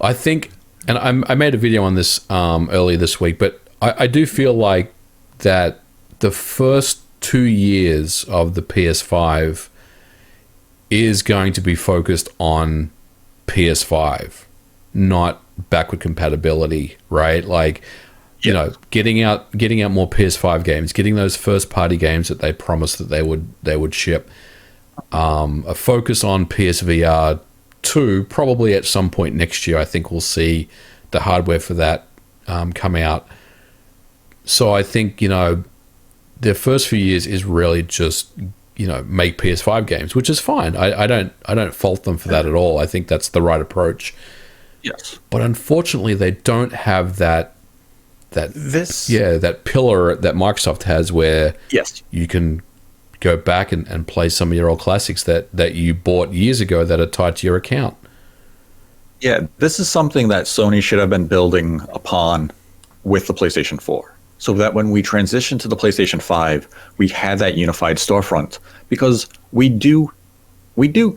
I think, and I made a video on this earlier this week, but I do feel like that the first 2 years of the PS5 is going to be focused on PS5, not backward compatibility, right? Like, getting out more PS5 games, getting those first party games that they promised that they would ship. A focus on PSVR 2, probably at some point next year. I think we'll see the hardware for that come out. So I think their first few years is really just make PS5 games, which is fine. I don't fault them for that at all. I think that's the right approach. Yes, but unfortunately, they don't have that pillar that Microsoft has, where you can go back and play some of your old classics that you bought years ago that are tied to your account. Yeah, this is something that Sony should have been building upon with the PlayStation 4. So that when we transition to the PlayStation 5, we had that unified storefront, because we do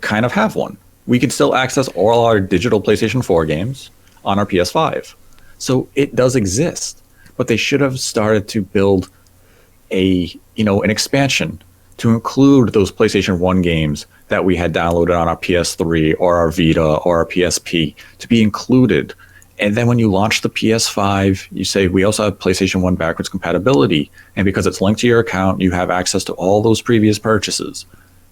kind of have one. We can still access all our digital PlayStation 4 games on our PS5. So it does exist, but they should have started to build an expansion to include those PlayStation 1 games that we had downloaded on our PS3 or our Vita or our PSP to be included. And then when you launch the PS5, you say, we also have PlayStation 1 backwards compatibility. And because it's linked to your account, you have access to all those previous purchases.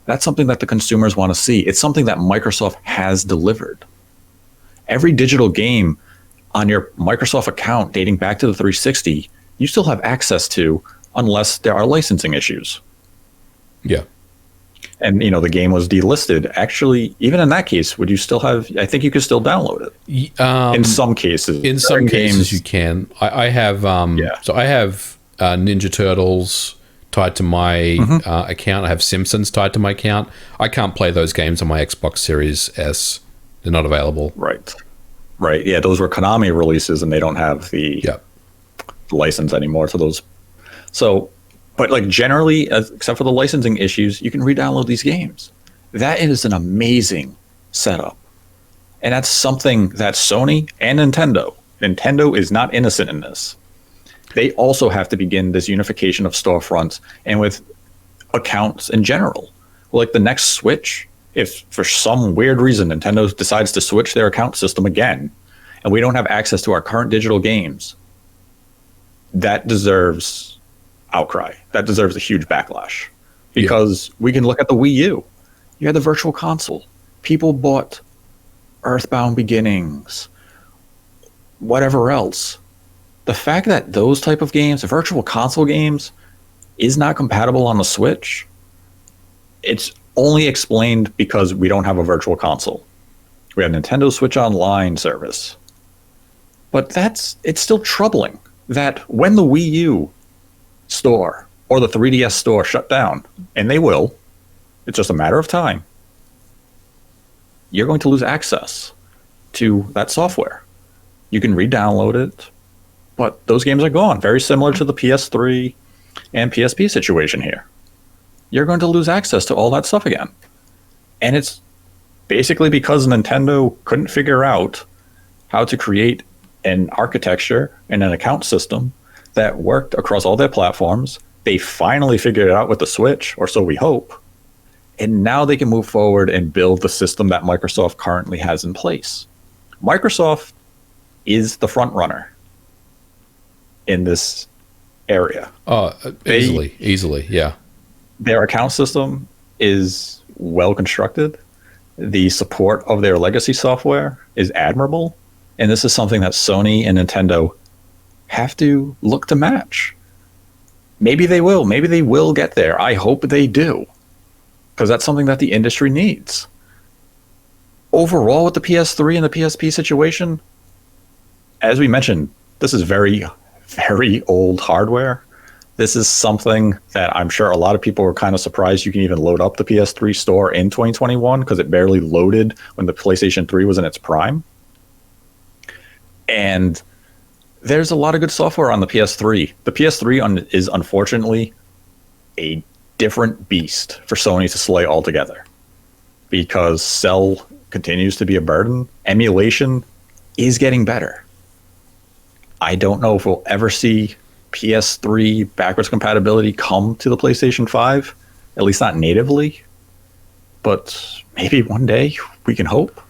That's something that the consumers want to see. It's something that Microsoft has delivered. Every digital game on your Microsoft account dating back to the 360, you still have access to, unless there are licensing issues. Yeah. And, the game was delisted. Actually, even in that case, would you still have, I think you could still download it. In some cases. In some cases you can. I have, so I have Ninja Turtles tied to my account. I have Simpsons tied to my account. I can't play those games on my Xbox Series S. They're not available. Right. Yeah, those were Konami releases, and they don't have the license anymore to those. So, but like generally, except for the licensing issues, you can re-download these games. That is an amazing setup. And that's something that Sony and Nintendo is not innocent in this. They also have to begin this unification of storefronts and with accounts in general. Like the next Switch, if for some weird reason Nintendo decides to switch their account system again, and we don't have access to our current digital games, that deserves outcry. That deserves a huge backlash. Because we can look at the Wii U. You had the Virtual Console. People bought Earthbound Beginnings, whatever else. The fact that those type of games, Virtual Console games, is not compatible on the Switch, it's only explained because we don't have a Virtual Console. We have Nintendo Switch Online service. But it's still troubling that when the Wii U store or the 3DS store shut down, and they will, it's just a matter of time, you're going to lose access to that software. You can re-download it, but those games are gone. Very similar to the PS3 and PSP situation here. You're going to lose access to all that stuff again. And it's basically because Nintendo couldn't figure out how to create an architecture and an account system that worked across all their platforms. They finally figured it out with the Switch, or so we hope. And now they can move forward and build the system that Microsoft currently has in place. Microsoft is the front runner in this area. Easily, yeah. Their account system is well constructed. The support of their legacy software is admirable. And this is something that Sony and Nintendo have to look to match. maybe they will. Maybe they will get there. I hope they do, because that's something that the industry needs. Overall, with the PS3 and the PSP situation, as we mentioned, this is very, very old hardware. This is something that I'm sure a lot of people were kind of surprised you can even load up the PS3 store in 2021, because it barely loaded when the PlayStation 3 was in its prime. And there's a lot of good software on the PS3. The PS3 is unfortunately a different beast for Sony to slay altogether, because Cell continues to be a burden. Emulation is getting better. I don't know if we'll ever see PS3 backwards compatibility come to the PlayStation 5, at least not natively, but maybe one day we can hope.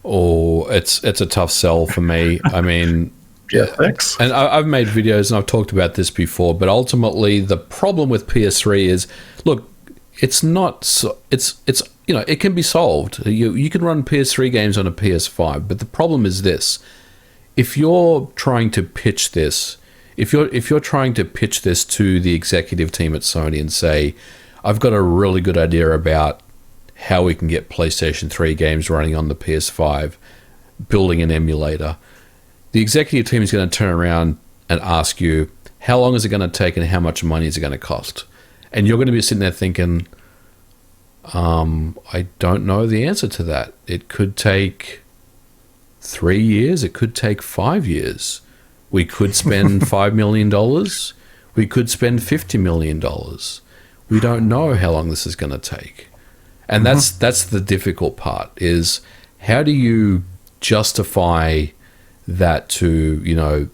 Oh, it's a tough sell for me. I mean, yeah, thanks. And I've made videos and I've talked about this before, but ultimately the problem with PS3 is, look, it's not so, it's it can be solved. You can run PS3 games on a PS5, but the problem is this: if you're trying to pitch this, if you're trying to pitch this to the executive team at Sony and say, I've got a really good idea about how we can get PlayStation 3 games running on the PS5, building an emulator, the executive team is going to turn around and ask you, how long is it going to take and how much money is it going to cost? And you're going to be sitting there thinking, I don't know the answer to that. It could take 3 years. It could take 5 years. We could spend $5 million. We could spend $50 million. We don't know how long this is going to take. And that's the difficult part, is how do you justify that to,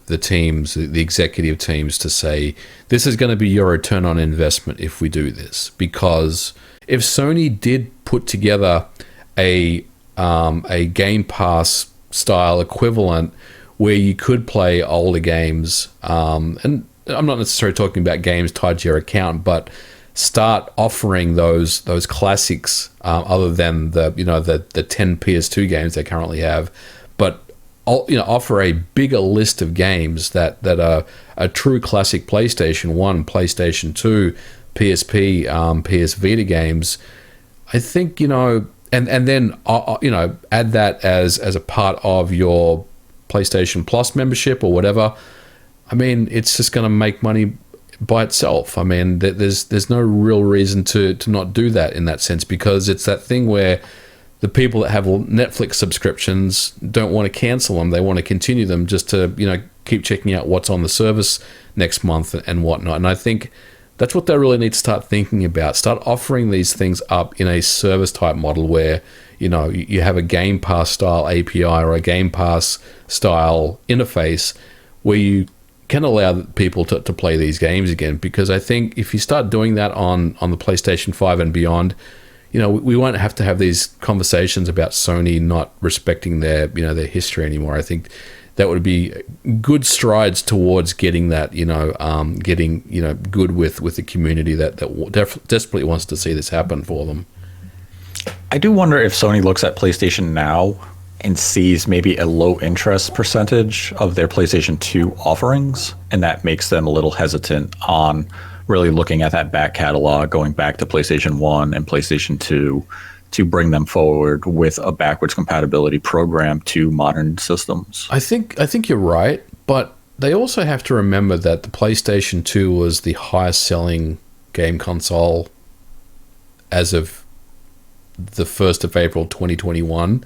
the teams, the executive teams, to say, this is going to be your return on investment if we do this? Because if Sony did put together a Game Pass style equivalent where you could play older games, and I'm not necessarily talking about games tied to your account, but start offering those classics, other than the 10 PS2 games they currently have, but offer a bigger list of games that are a true classic PlayStation 1, PlayStation 2, PSP, PS Vita games. I think, and then add that as a part of your PlayStation Plus membership or whatever. I mean, it's just going to make money by itself. I mean, there's no real reason to not do that in that sense, because it's that thing where the people that have Netflix subscriptions don't want to cancel them. They want to continue them just to, keep checking out what's on the service next month and whatnot. And I think that's what they really need to start thinking about. Start offering these things up in a service type model where, you have a Game Pass style API or a Game Pass style interface where you can allow people to play these games again. Because I think if you start doing that on the PlayStation 5 and beyond, we won't have to have these conversations about Sony not respecting their history anymore. I think that would be good strides towards getting that, getting good with the community that desperately wants to see this happen for them. I do wonder if Sony looks at PlayStation Now and sees maybe a low interest percentage of their PlayStation 2 offerings, and that makes them a little hesitant on really looking at that back catalog, going back to PlayStation 1 and PlayStation 2 to bring them forward with a backwards compatibility program to modern systems. I think you're right, but they also have to remember that the PlayStation 2 was the highest selling game console as of the 1st of April 2021.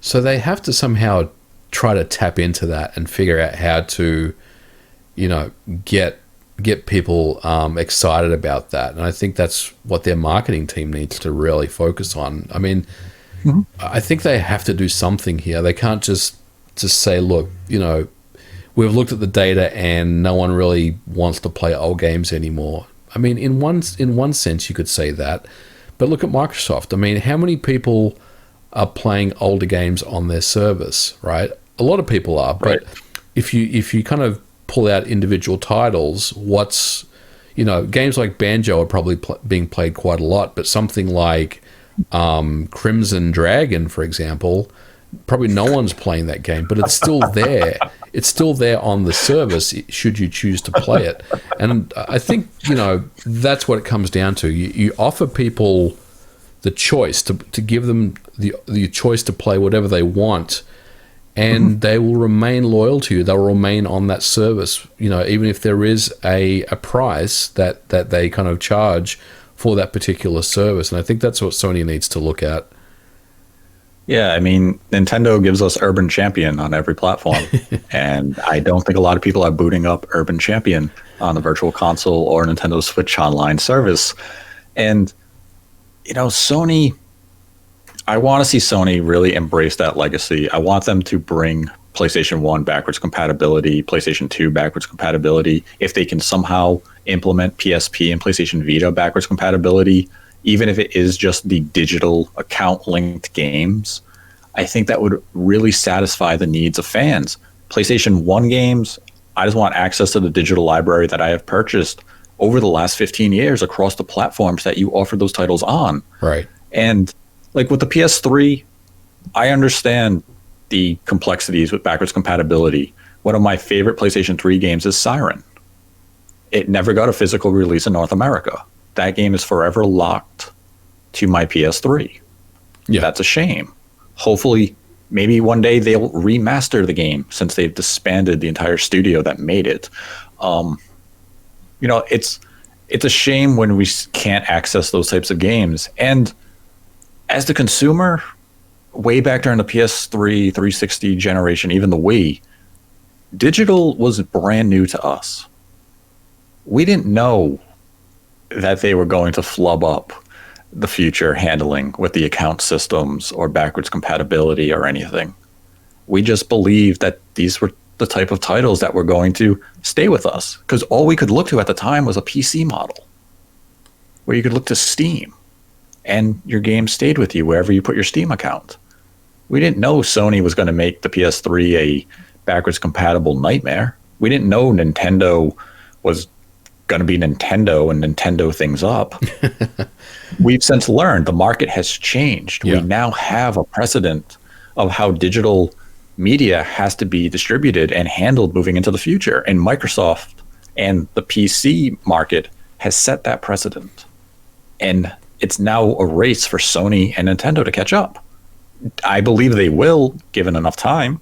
So they have to somehow try to tap into that and figure out how to, get people excited about that. And I think that's what their marketing team needs to really focus on. I mean, I think they have to do something here. They can't just say, look, we've looked at the data and no one really wants to play old games anymore. I mean, in one sense you could say that, but look at Microsoft. I mean, how many people are playing older games on their service, right? A lot of people are, but right. if you kind of pull out individual titles, games like Banjo are probably being played quite a lot, but something like Crimson Dragon, for example, probably no one's playing that game, but it's still there it's still there on the service should you choose to play it. And I think, that's what it comes down to. You offer people the choice to give them the choice to play whatever they want, and they will remain loyal to you. They'll remain on that service, even if there is a price that they kind of charge for that particular service. And I think that's what Sony needs to look at. Yeah, I mean, Nintendo gives us Urban Champion on every platform, and I don't think a lot of people are booting up Urban Champion on the Virtual Console or Nintendo Switch Online service. And, Sony, I want to see Sony really embrace that legacy. I want them to bring PlayStation 1 backwards compatibility, PlayStation 2 backwards compatibility. If they can somehow implement PSP and PlayStation Vita backwards compatibility, even if it is just the digital account-linked games, I think that would really satisfy the needs of fans. PlayStation 1 games, I just want access to the digital library that I have purchased over the last 15 years across the platforms that you offer those titles on. Right. And like with the PS3, I understand the complexities with backwards compatibility. One of my favorite PlayStation 3 games is Siren. It never got a physical release in North America. That game is forever locked to my PS3. Yeah. That's a shame. Hopefully, maybe one day they'll remaster the game since they've disbanded the entire studio that made it. It's a shame when we can't access those types of games. And as the consumer, way back during the PS3, 360 generation, even the Wii, digital was brand new to us. We didn't know that they were going to flub up the future handling with the account systems or backwards compatibility or anything. We just believed that these were the type of titles that were going to stay with us, because all we could look to at the time was a PC model where you could look to Steam and your game stayed with you wherever you put your Steam account. We didn't know Sony was going to make the PS3 a backwards compatible nightmare. We didn't know Nintendo was going to be Nintendo and Nintendo things up. We've since learned the market has changed. Yeah. We now have a precedent of how digital media has to be distributed and handled moving into the future. And Microsoft and the PC market has set that precedent. And it's now a race for Sony and Nintendo to catch up. I believe they will, given enough time.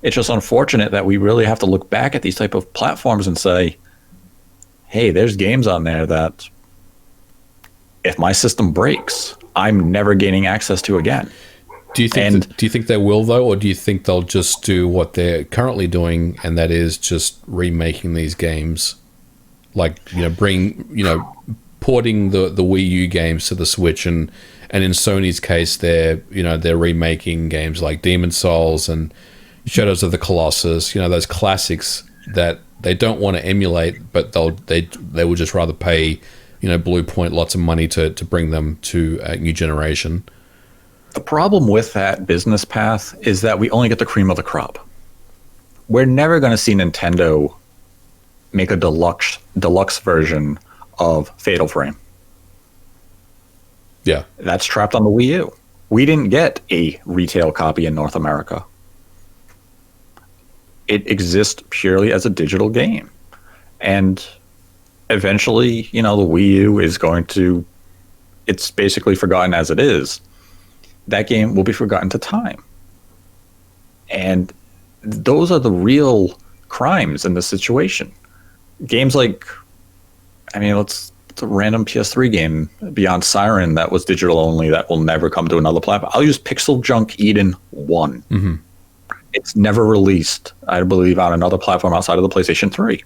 It's just unfortunate that we really have to look back at these type of platforms and say, hey, there's games on there that if my system breaks, I'm never gaining access to again. Do you think they will, though, or do you think they'll just do what they're currently doing, and that is just remaking these games, like porting the Wii U games to the Switch, and in Sony's case, they're remaking games like Demon's Souls and Shadows of the Colossus, those classics that they don't want to emulate, but they would just rather pay Blue Point lots of money to bring them to a new generation. The problem with that business path is that we only get the cream of the crop. We're never going to see Nintendo make a deluxe version of Fatal Frame. Yeah. That's trapped on the Wii U. We didn't get a retail copy in North America. It exists purely as a digital game. And eventually, the Wii U is it's basically forgotten as it is. That game will be forgotten to time. And those are the real crimes in this situation. Games like, it's a random PS3 game, Beyond Siren, that was digital only, that will never come to another platform. I'll use Pixel Junk Eden 1. Mm-hmm. It's never released, I believe, on another platform outside of the PlayStation 3.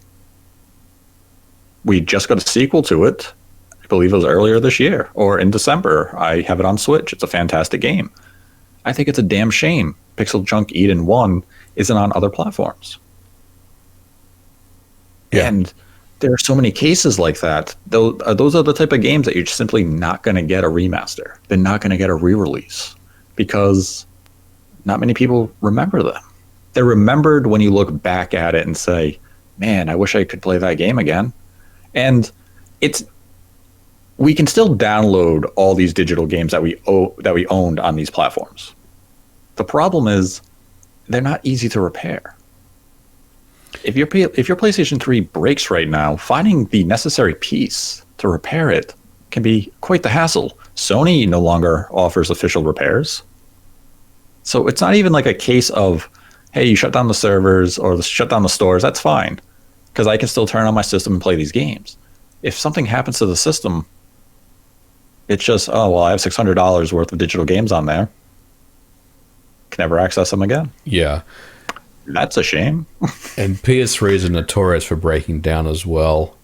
We just got a sequel to it. I believe it was earlier this year or in December. I have it on Switch. It's a fantastic game. I think it's a damn shame Pixel Junk Eden 1 isn't on other platforms. Yeah. And there are so many cases like that. Those are the type of games that you're simply not going to get a remaster. They're not going to get a re-release because not many people remember them. They're remembered when you look back at it and say, man, I wish I could play that game again. And we can still download all these digital games that we owned on these platforms. The problem is they're not easy to repair. if your PlayStation 3 breaks right now, finding the necessary piece to repair it can be quite the hassle. Sony no longer offers official repairs. So it's not even like a case of, hey, you shut down the servers or shut down the stores, that's fine, because I can still turn on my system and play these games. If something happens to the system, it's just, oh, well, I have $600 worth of digital games on there. Can never access them again. Yeah. That's a shame. And PS3s are notorious for breaking down as well.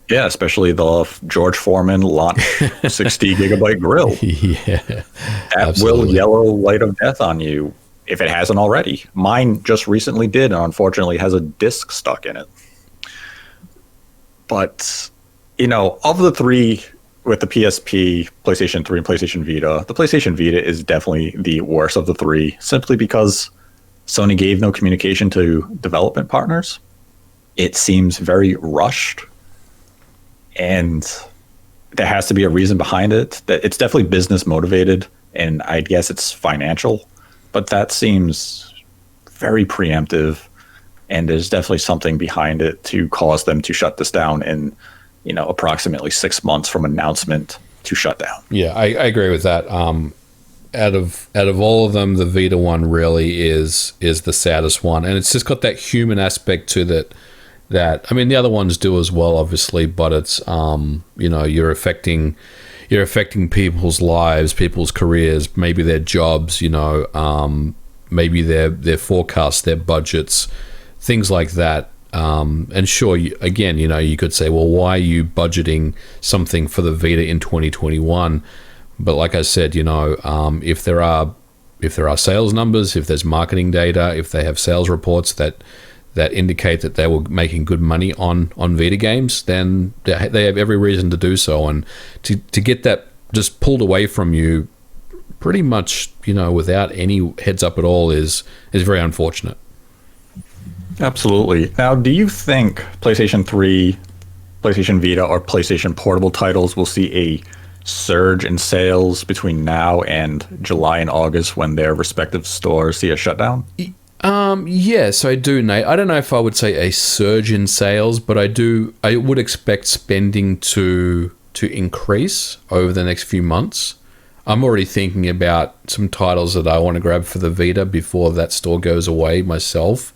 Yeah, especially the George Foreman launch 60 gigabyte grill. Yeah. That absolutely. will yellow light of death on you if it hasn't already. Mine just recently did, and unfortunately has a disc stuck in it. But, of the three with the PSP, PlayStation 3, and PlayStation Vita, the PlayStation Vita is definitely the worst of the three, simply because Sony gave no communication to development partners. It seems very rushed, and there has to be a reason behind it. That it's definitely business motivated, and I guess it's financial, but that seems very preemptive, and there's definitely something behind it to cause them to shut this down in approximately 6 months from announcement to shut down. Yeah, I agree with that. Out of all of them, the Vita one really is the saddest one, and it's just got that human aspect to that. I mean, the other ones do as well, obviously, but it's you're affecting people's lives, people's careers, maybe their jobs, maybe their forecasts, their budgets, things like that. And sure, again, you could say, well, why are you budgeting something for the Vita in 2021? But like I said, if there are sales numbers, if there's marketing data, if they have sales reports that indicate that they were making good money on Vita games, then they have every reason to do so. And to get that just pulled away from you pretty much, without any heads up at all is very unfortunate. Absolutely. Now, do you think PlayStation 3, PlayStation Vita, or PlayStation Portable titles will see a surge in sales between now and July and August when their respective stores see a shutdown? Yes, I do, Nate. I don't know if I would say a surge in sales, but I would expect spending to increase over the next few months. I'm already thinking about some titles that I want to grab for the Vita before that store goes away myself.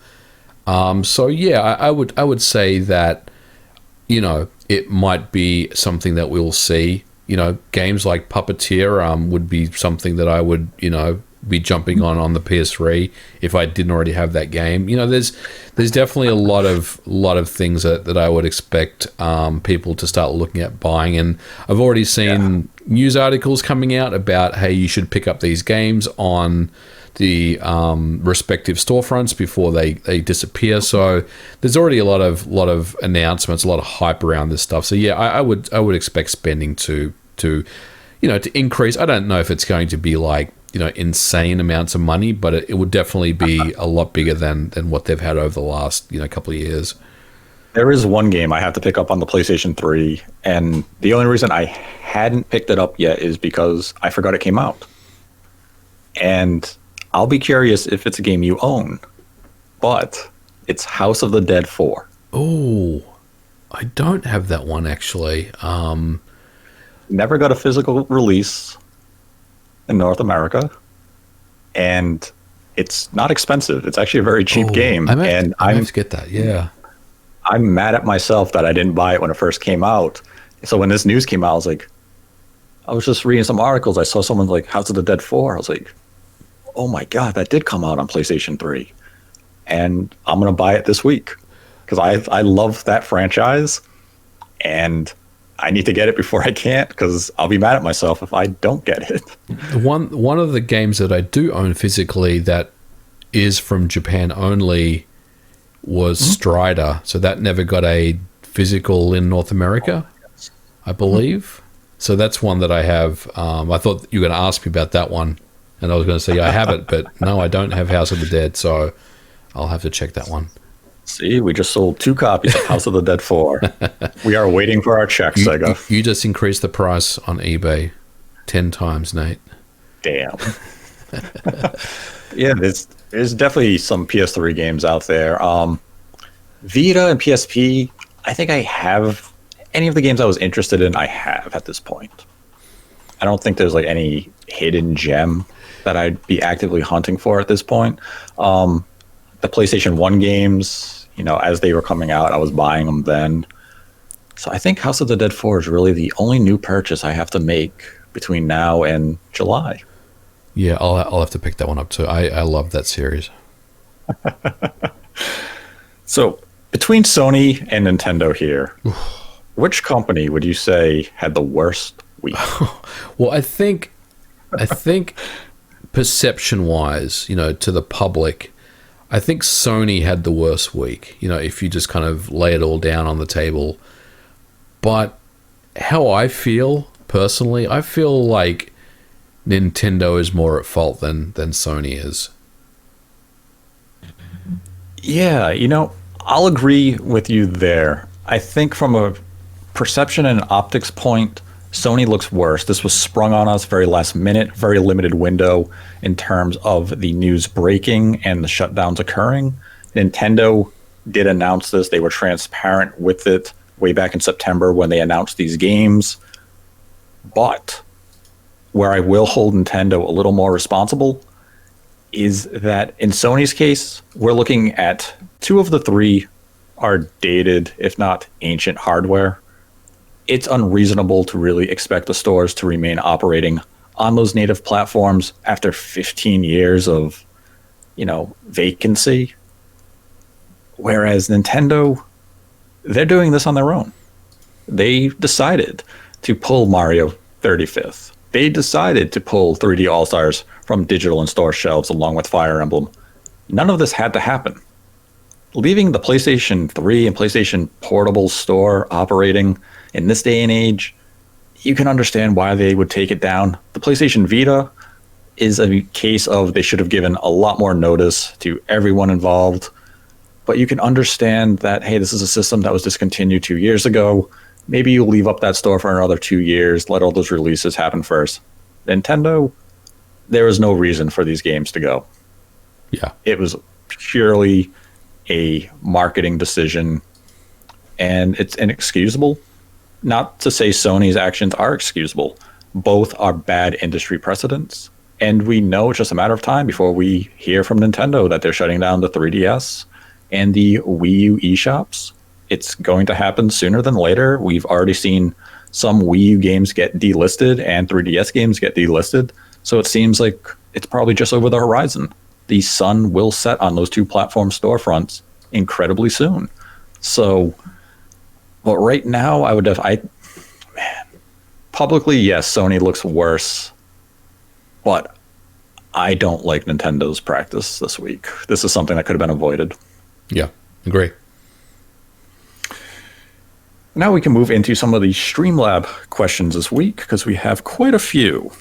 So yeah, I would say that, it might be something that we'll see. Games like Puppeteer would be something that I would, be jumping on the PS3 if I didn't already have that game. There's definitely a lot of things that I would expect people to start looking at buying, and I've already seen news articles coming out about, hey, you should pick up these games on the respective storefronts before they disappear. So there's already a lot of announcements, a lot of hype around this stuff. So yeah, I would expect spending to increase. I don't know if it's going to be like insane amounts of money, but it would definitely be a lot bigger than what they've had over the last couple of years. There is one game I have to pick up on the PlayStation 3, and the only reason I hadn't picked it up yet is because I forgot it came out. And I'll be curious if it's a game you own, but it's House of the Dead 4. Oh, I don't have that one actually. Never got a physical release in North America, and it's not expensive. It's actually a very cheap game. I have to get that. Yeah, I'm mad at myself that I didn't buy it when it first came out. So when this news came out, I was just reading some articles. I saw someone like House of the Dead 4. I was like, oh my God, that did come out on PlayStation 3. And I'm going to buy it this week because I love that franchise, and I need to get it before I can't, because I'll be mad at myself if I don't get it. One of the games that I do own physically that is from Japan only was Strider. So that never got a physical in North America, I believe. So that's one that I have. I thought you were going to ask me about that one, and I was going to say I have it, but no, I don't have House of the Dead, so I'll have to check that one. See, we just sold 2 copies of House of the Dead 4. We are waiting for our check, Sega. You just increased the price on eBay 10 times, Nate. Damn. Yeah, there's definitely some PS3 games out there. Vita and PSP, I think I have any of the games I was interested in, I have at this point. I don't think there's like any hidden gem that I'd be actively hunting for at this point. The PlayStation 1 games, as they were coming out, I was buying them then. So I think House of the Dead 4 is really the only new purchase I have to make between now and July. Yeah, I'll have to pick that one up too. I love that series. So between Sony and Nintendo here, which company would you say had the worst week? Well, I think perception-wise, to the public, I think Sony had the worst week, if you just kind of lay it all down on the table. But how I feel, personally, I feel like Nintendo is more at fault than Sony is. Yeah, I'll agree with you there. I think from a perception and optics point, Sony looks worse. This was sprung on us very last minute, very limited window in terms of the news breaking and the shutdowns occurring. Nintendo did announce this. They were transparent with it way back in September when they announced these games. But where I will hold Nintendo a little more responsible is that in Sony's case, we're looking at 2 of the 3 are dated, if not ancient hardware. It's unreasonable to really expect the stores to remain operating on those native platforms after 15 years of, vacancy. Whereas Nintendo, they're doing this on their own. They decided to pull Mario 35th. They decided to pull 3D All-Stars from digital and store shelves along with Fire Emblem. None of this had to happen. Leaving the PlayStation 3 and PlayStation Portable store operating in this day and age, you can understand why they would take it down. The PlayStation Vita is a case of they should have given a lot more notice to everyone involved. But you can understand that, hey, this is a system that was discontinued 2 years ago. Maybe you leave up that store for another 2 years, let all those releases happen first. Nintendo, there was no reason for these games to go. Yeah. It was purely a marketing decision, and it's inexcusable. Not to say Sony's actions are excusable. Both are bad industry precedents, and we know it's just a matter of time before we hear from Nintendo that they're shutting down the 3DS and the Wii U eShops. It's going to happen sooner than later. We've already seen some Wii U games get delisted and 3DS games get delisted, so it seems like it's probably just over the horizon. The sun will set on those 2 platform storefronts incredibly soon. So, but right now, publicly, yes, Sony looks worse, but I don't like Nintendo's practice this week. This is something that could have been avoided. Yeah, agree. Now we can move into some of the Streamlab questions this week because we have quite a few.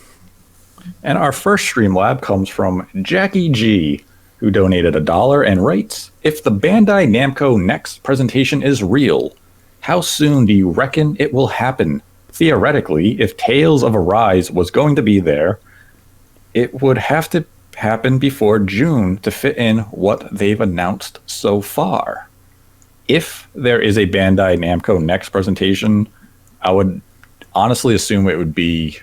And our first Streamlab comes from Jackie G, who donated $1 and writes, if the Bandai Namco next presentation is real, how soon do you reckon it will happen? Theoretically, if Tales of Arise was going to be there, it would have to happen before June to fit in what they've announced so far. If there is a Bandai Namco next presentation, I would honestly assume it would be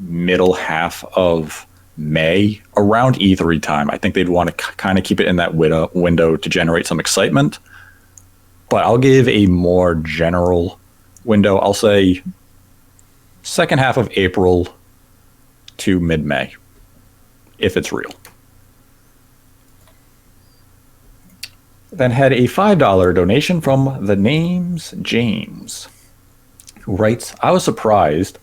middle half of May, around E3 time. I think they'd want to kind of keep it in that window to generate some excitement. But I'll give a more general window. I'll say second half of April to mid-May, if it's real. Then had a $5 donation from the name's James, who writes, I was surprised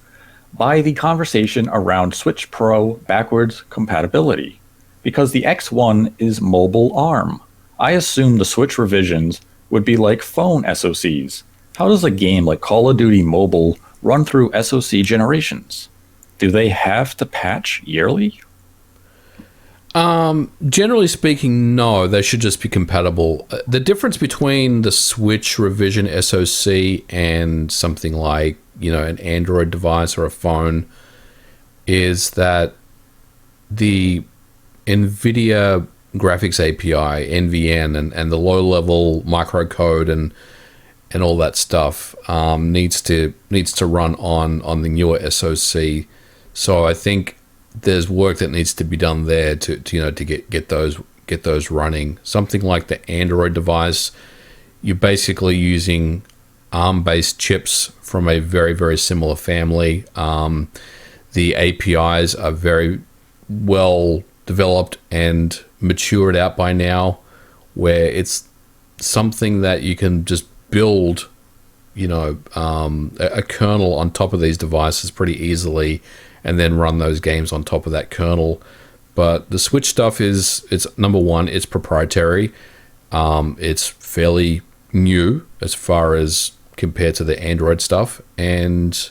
by the conversation around Switch Pro backwards compatibility, because the X1 is mobile ARM. I assume the Switch revisions would be like phone SoCs. How does a game like Call of Duty Mobile run through SoC generations? Do they have to patch yearly? Generally speaking, no. They should just be compatible. The difference between the Switch revision SoC and something like, an Android device or a phone is that the NVIDIA graphics API, NVN, and the low-level microcode and all that stuff needs to run on the newer SoC. So I think there's work that needs to be done there to get those running. Something like the Android device, you're basically using ARM-based chips from a very, very similar family. The APIs are very well developed and matured out by now, where it's something that you can just build, a kernel on top of these devices pretty easily, and then run those games on top of that kernel. But the Switch stuff it's number one, it's proprietary. It's fairly new as far as compared to the Android stuff. And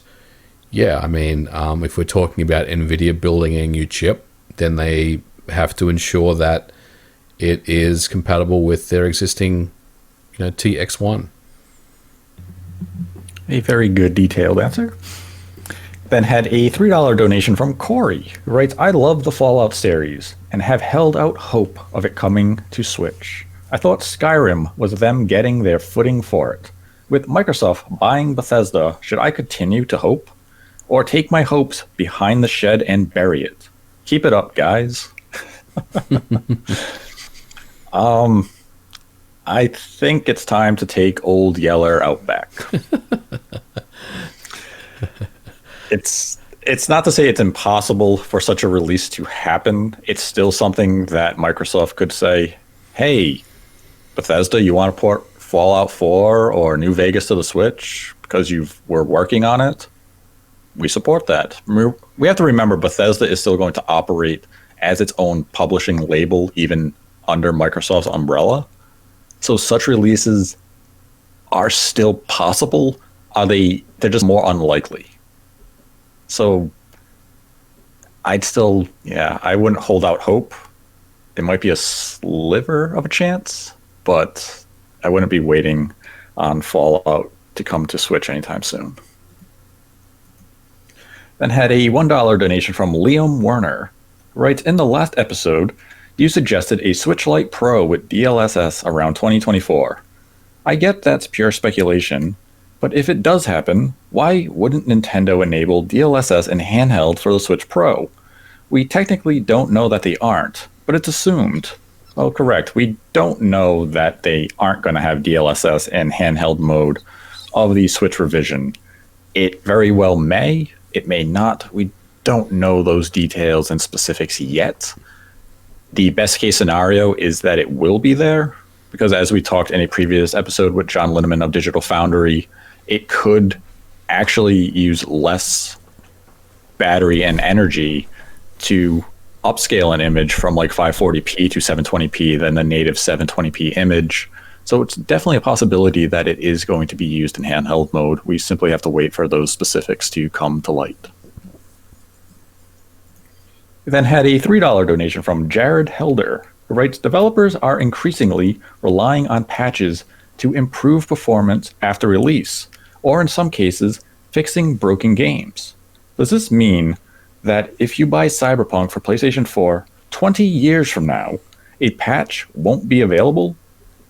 yeah, I mean, if we're talking about NVIDIA building a new chip, then they have to ensure that it is compatible with their existing, TX1. A very good detailed answer. Then had a $3 donation from Corey, who writes, I love the Fallout series and have held out hope of it coming to Switch. I thought Skyrim was them getting their footing for it. With Microsoft buying Bethesda, should I continue to hope? Or take my hopes behind the shed and bury it? Keep it up, guys. I think it's time to take old Yeller out back. It's not to say it's impossible for such a release to happen. It's still something that Microsoft could say, hey, Bethesda, you want to port Fallout 4 or New Vegas to the Switch because we're working on it? We support that. We have to remember Bethesda is still going to operate as its own publishing label, even under Microsoft's umbrella. So such releases are still possible. They're just more unlikely. So I wouldn't hold out hope. It might be a sliver of a chance, but I wouldn't be waiting on Fallout to come to Switch anytime soon. Then had a $1 donation from Liam Werner, who writes, in the last episode, you suggested a Switch Lite Pro with DLSS around 2024. I get that's pure speculation, but if it does happen, why wouldn't Nintendo enable DLSS in handheld for the Switch Pro? We technically don't know that they aren't, but it's assumed. Well, correct. We don't know that they aren't going to have DLSS in handheld mode of the Switch revision. It very well may. It may not. We don't know those details and specifics yet. The best case scenario is that it will be there, because as we talked in a previous episode with John Linneman of Digital Foundry, it could actually use less battery and energy to upscale an image from like 540p to 720p than the native 720p image. So it's definitely a possibility that it is going to be used in handheld mode. We simply have to wait for those specifics to come to light. We then had a $3 donation from Jared Helder, who writes, developers are increasingly relying on patches to improve performance after release, or in some cases, fixing broken games. Does this mean that if you buy Cyberpunk for PlayStation 4 20 years from now, a patch won't be available?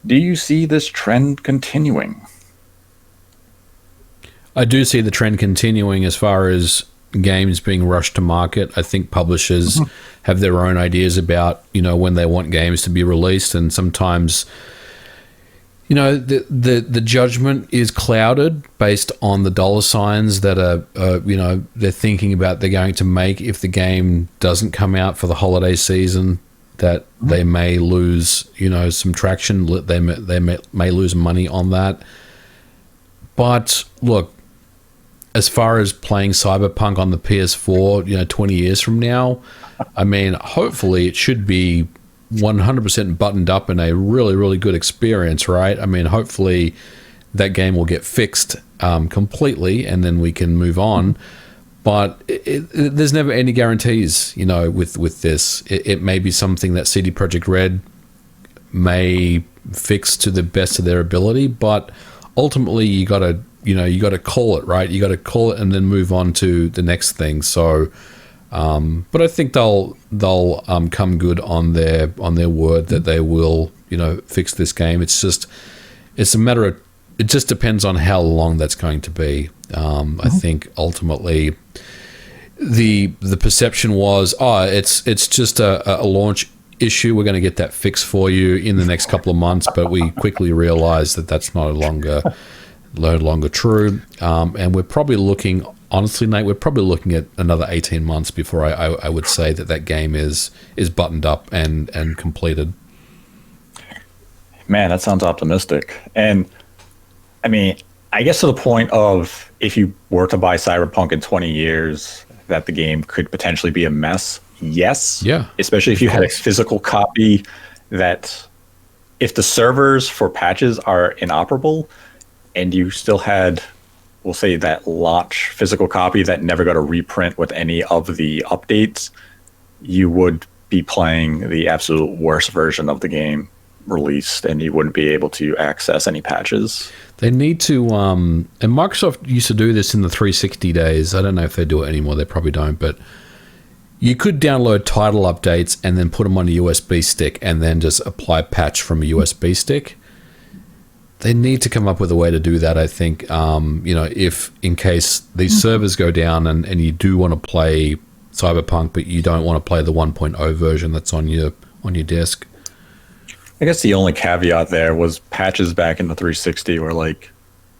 Do you see this trend continuing? I do see the trend continuing as far as games being rushed to market. I think publishers have their own ideas about, when they want games to be released, and sometimes, the judgment is clouded based on the dollar signs that are, they're thinking about they're going to make if the game doesn't come out for the holiday season. That they may lose, some traction. They may lose money on that. But look, as far as playing Cyberpunk on the PS4, 20 years from now, I mean, hopefully it should be 100% buttoned up in a really, really good experience, right? I mean, hopefully that game will get fixed completely, and then we can move on. But there's never any guarantees, with this. It may be something that CD Projekt Red may fix to the best of their ability, but ultimately you got to call it, right? You got to call it and then move on to the next thing. So But I think they'll come good on their word that they will, fix this game. It's a matter of, it just depends on how long that's going to be. I think ultimately the perception was, it's just a launch issue. We're going to get that fixed for you in the next couple of months, but we quickly realized that that's no longer true. And we're probably looking, honestly, Nate, we're probably looking at another 18 months before I would say that game is buttoned up and completed. Man, that sounds optimistic. And I mean, I guess to the point of, if you were to buy Cyberpunk in 20 years, that the game could potentially be a mess. Yes. Yeah. Especially if you had a physical copy, that if the servers for patches are inoperable and you still had, we'll say, that launch physical copy that never got a reprint with any of the updates, you would be playing the absolute worst version of the game released, and you wouldn't be able to access any patches. They need to, and Microsoft used to do this in the 360 days. I don't know if they do it anymore. They probably don't, but you could download title updates and then put them on a USB stick and then just apply patch from a USB stick. They need to come up with a way to do that, I think. If in case these servers go down and you do want to play Cyberpunk, but you don't want to play the 1.0 version that's on your disk. I guess the only caveat there was patches back in the 360 were like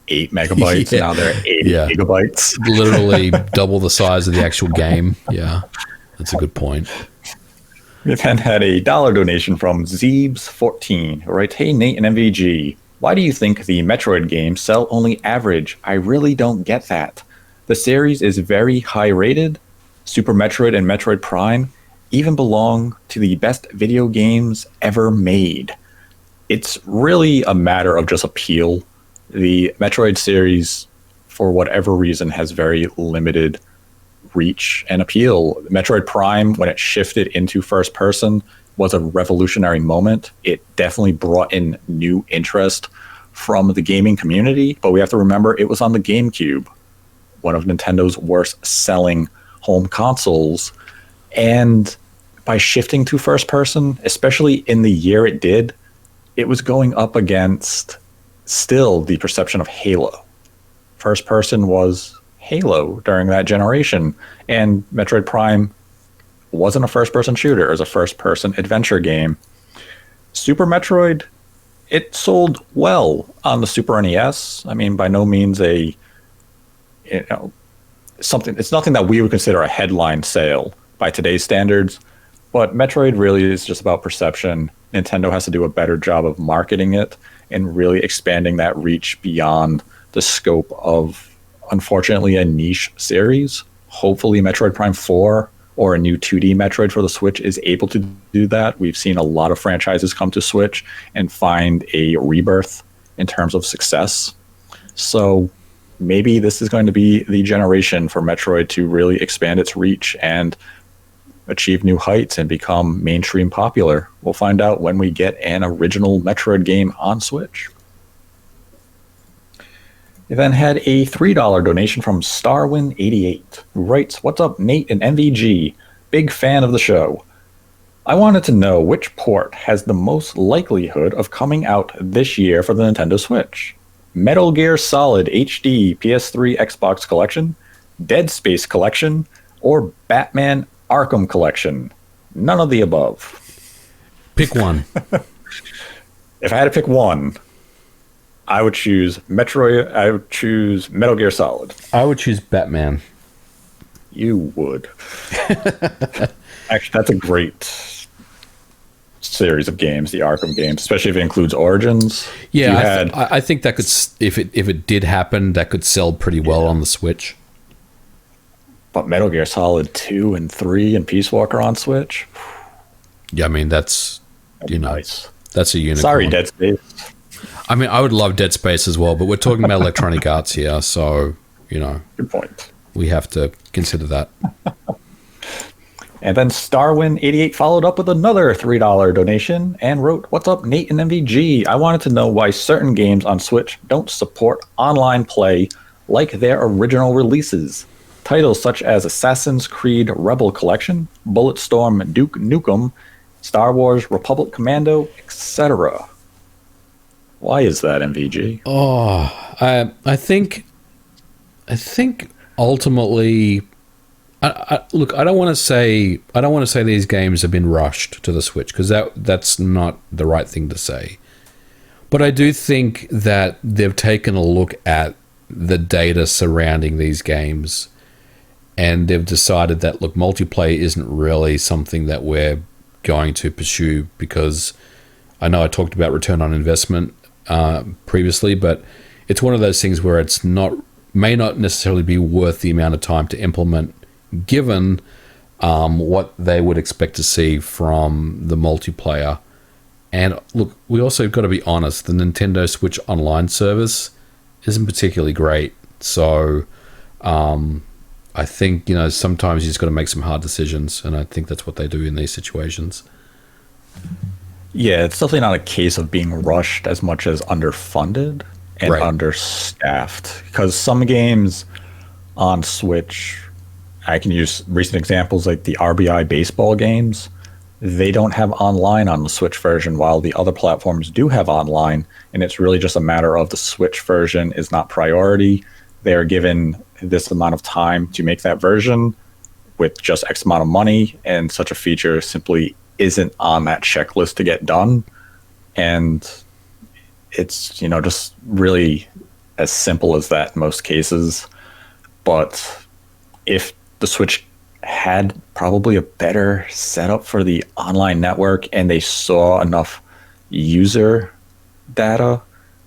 8 megabytes. Yeah. Now they're 80 gigabytes. Literally double the size of the actual game. Yeah, that's a good point. We then had a $1 donation from Zeebs14, who writes, "Hey, Nate and MVG, why do you think the Metroid games sell only average? I really don't get that. The series is very high rated. Super Metroid and Metroid Prime even belong to the best video games ever made. It's really a matter of just appeal. The Metroid series, for whatever reason, has very limited reach and appeal. Metroid Prime, when it shifted into first person, was a revolutionary moment. It definitely brought in new interest from the gaming community, but we have to remember it was on the GameCube, one of Nintendo's worst selling home consoles. And by shifting to first person, especially in the year it did, it was going up against still the perception of Halo. First person was Halo during that generation, and Metroid Prime wasn't a first person shooter, it was a first person adventure game. Super Metroid, it sold well on the Super NES. I mean, by no means it's nothing that we would consider a headline sale by today's standards. But Metroid really is just about perception. Nintendo has to do a better job of marketing it and really expanding that reach beyond the scope of, unfortunately, a niche series. Hopefully Metroid Prime 4 or a new 2D Metroid for the Switch is able to do that. We've seen a lot of franchises come to Switch and find a rebirth in terms of success. So maybe this is going to be the generation for Metroid to really expand its reach and achieve new heights and become mainstream popular. We'll find out when we get an original Metroid game on Switch. We then had a $3 donation from Starwin88, who writes, "What's up, Nate and MVG? Big fan of the show. I wanted to know which port has the most likelihood of coming out this year for the Nintendo Switch. Metal Gear Solid HD PS3 Xbox Collection, Dead Space Collection, or Batman Arkham Collection. None of the above." Pick one. If I had to pick one, I would choose Metroid. I would choose Metal Gear Solid. I would choose Batman. You would. Actually, that's a great series of games, the Arkham games, especially if it includes Origins. Yeah, I think that could, if it did happen, that could sell pretty well on the Switch. But Metal Gear Solid 2 and 3 and Peace Walker on Switch? Yeah, I mean, that's, nice. That's a unicorn. Sorry, Dead Space. I mean, I would love Dead Space as well, but we're talking about Electronic Arts here, so, Good point. We have to consider that. And then Starwin88 followed up with another $3 donation and wrote, "What's up, Nate and MVG? I wanted to know why certain games on Switch don't support online play like their original releases. Titles such as Assassin's Creed Rebel Collection, Bulletstorm Duke Nukem, Star Wars Republic Commando, etc. Why is that, MVG? I think ultimately, look, I don't want to say these games have been rushed to the Switch, because that's not the right thing to say. But I do think that they've taken a look at the data surrounding these games, and they've decided that, look, multiplayer isn't really something that we're going to pursue, because I know I talked about return on investment previously, but it's one of those things where may not necessarily be worth the amount of time to implement, given what they would expect to see from the multiplayer. And look, we also got to be honest, the Nintendo Switch Online service isn't particularly great. So I think, sometimes you just got to make some hard decisions, and I think that's what they do in these situations. Yeah, it's definitely not a case of being rushed as much as underfunded and understaffed. Because some games on Switch, I can use recent examples like the RBI baseball games. They don't have online on the Switch version, while the other platforms do have online. And it's really just a matter of the Switch version is not priority. They are given this amount of time to make that version with just X amount of money, and such a feature simply isn't on that checklist to get done. And it's, just really as simple as that in most cases. But if the Switch had probably a better setup for the online network, and they saw enough user data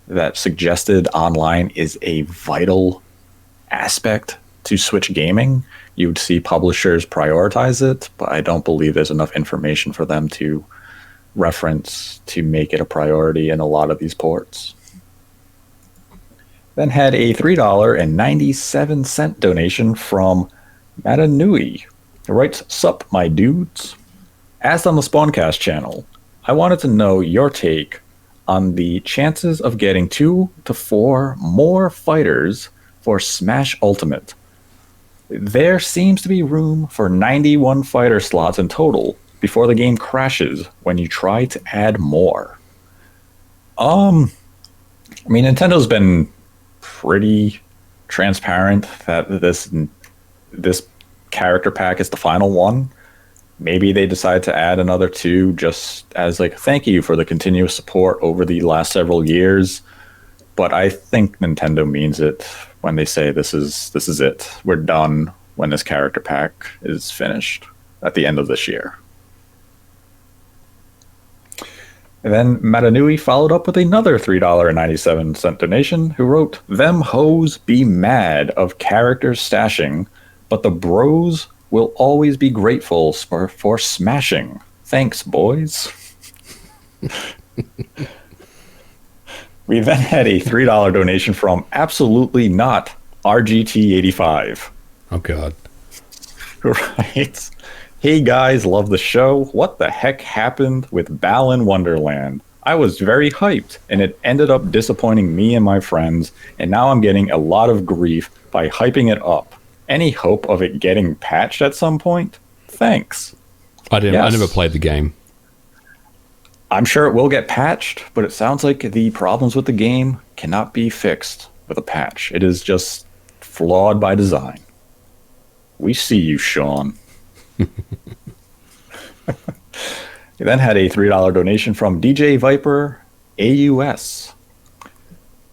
that suggested online is a vital aspect to Switch gaming, you would see publishers prioritize it, but I don't believe there's enough information for them to reference to make it a priority in a lot of these ports. Then had a $3.97 donation from Matanui, who writes, "Sup, my dudes. As on the Spawncast channel, I wanted to know your take on the chances of getting 2 to 4 more fighters for Smash Ultimate. There seems to be room for 91 fighter slots in total before the game crashes when you try to add more." Nintendo's been pretty transparent that this character pack is the final one. Maybe they decide to add another 2 just as like thank you for the continuous support over the last several years. But I think Nintendo means it when they say this is it. We're done when this character pack is finished at the end of this year. And then Matanui followed up with another $3.97 donation, who wrote, "Them hoes be mad of characters stashing, but the bros will always be grateful for smashing. Thanks, boys." We then had a $3 donation from Absolutely Not RGT85. Oh, God. Right. "Hey guys, love the show. What the heck happened with Balan Wonderland? I was very hyped, and it ended up disappointing me and my friends, and now I'm getting a lot of grief by hyping it up. Any hope of it getting patched at some point? Thanks." I never played the game. I'm sure it will get patched, but it sounds like the problems with the game cannot be fixed with a patch. It is just flawed by design. We see you, Sean. He then had a $3 donation from DJ Viper AUS.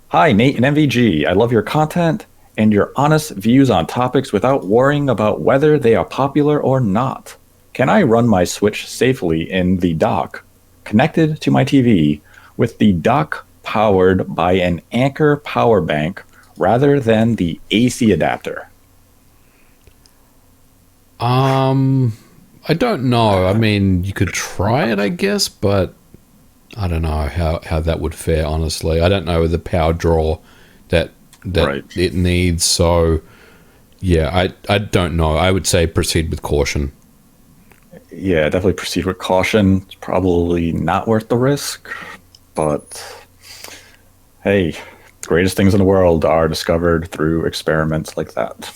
"Hi, Nate and MVG. I love your content and your honest views on topics without worrying about whether they are popular or not. Can I run my Switch safely in the dock connected to my TV with the dock powered by an Anker power bank rather than the AC adapter?" I don't know. I mean, you could try it, I guess, but I don't know how that would fare, honestly. I don't know the power draw that Right. it needs. So, yeah, I don't know. I would say proceed with caution. Yeah, definitely proceed with caution. It's probably not worth the risk, but hey, greatest things in the world are discovered through experiments like that.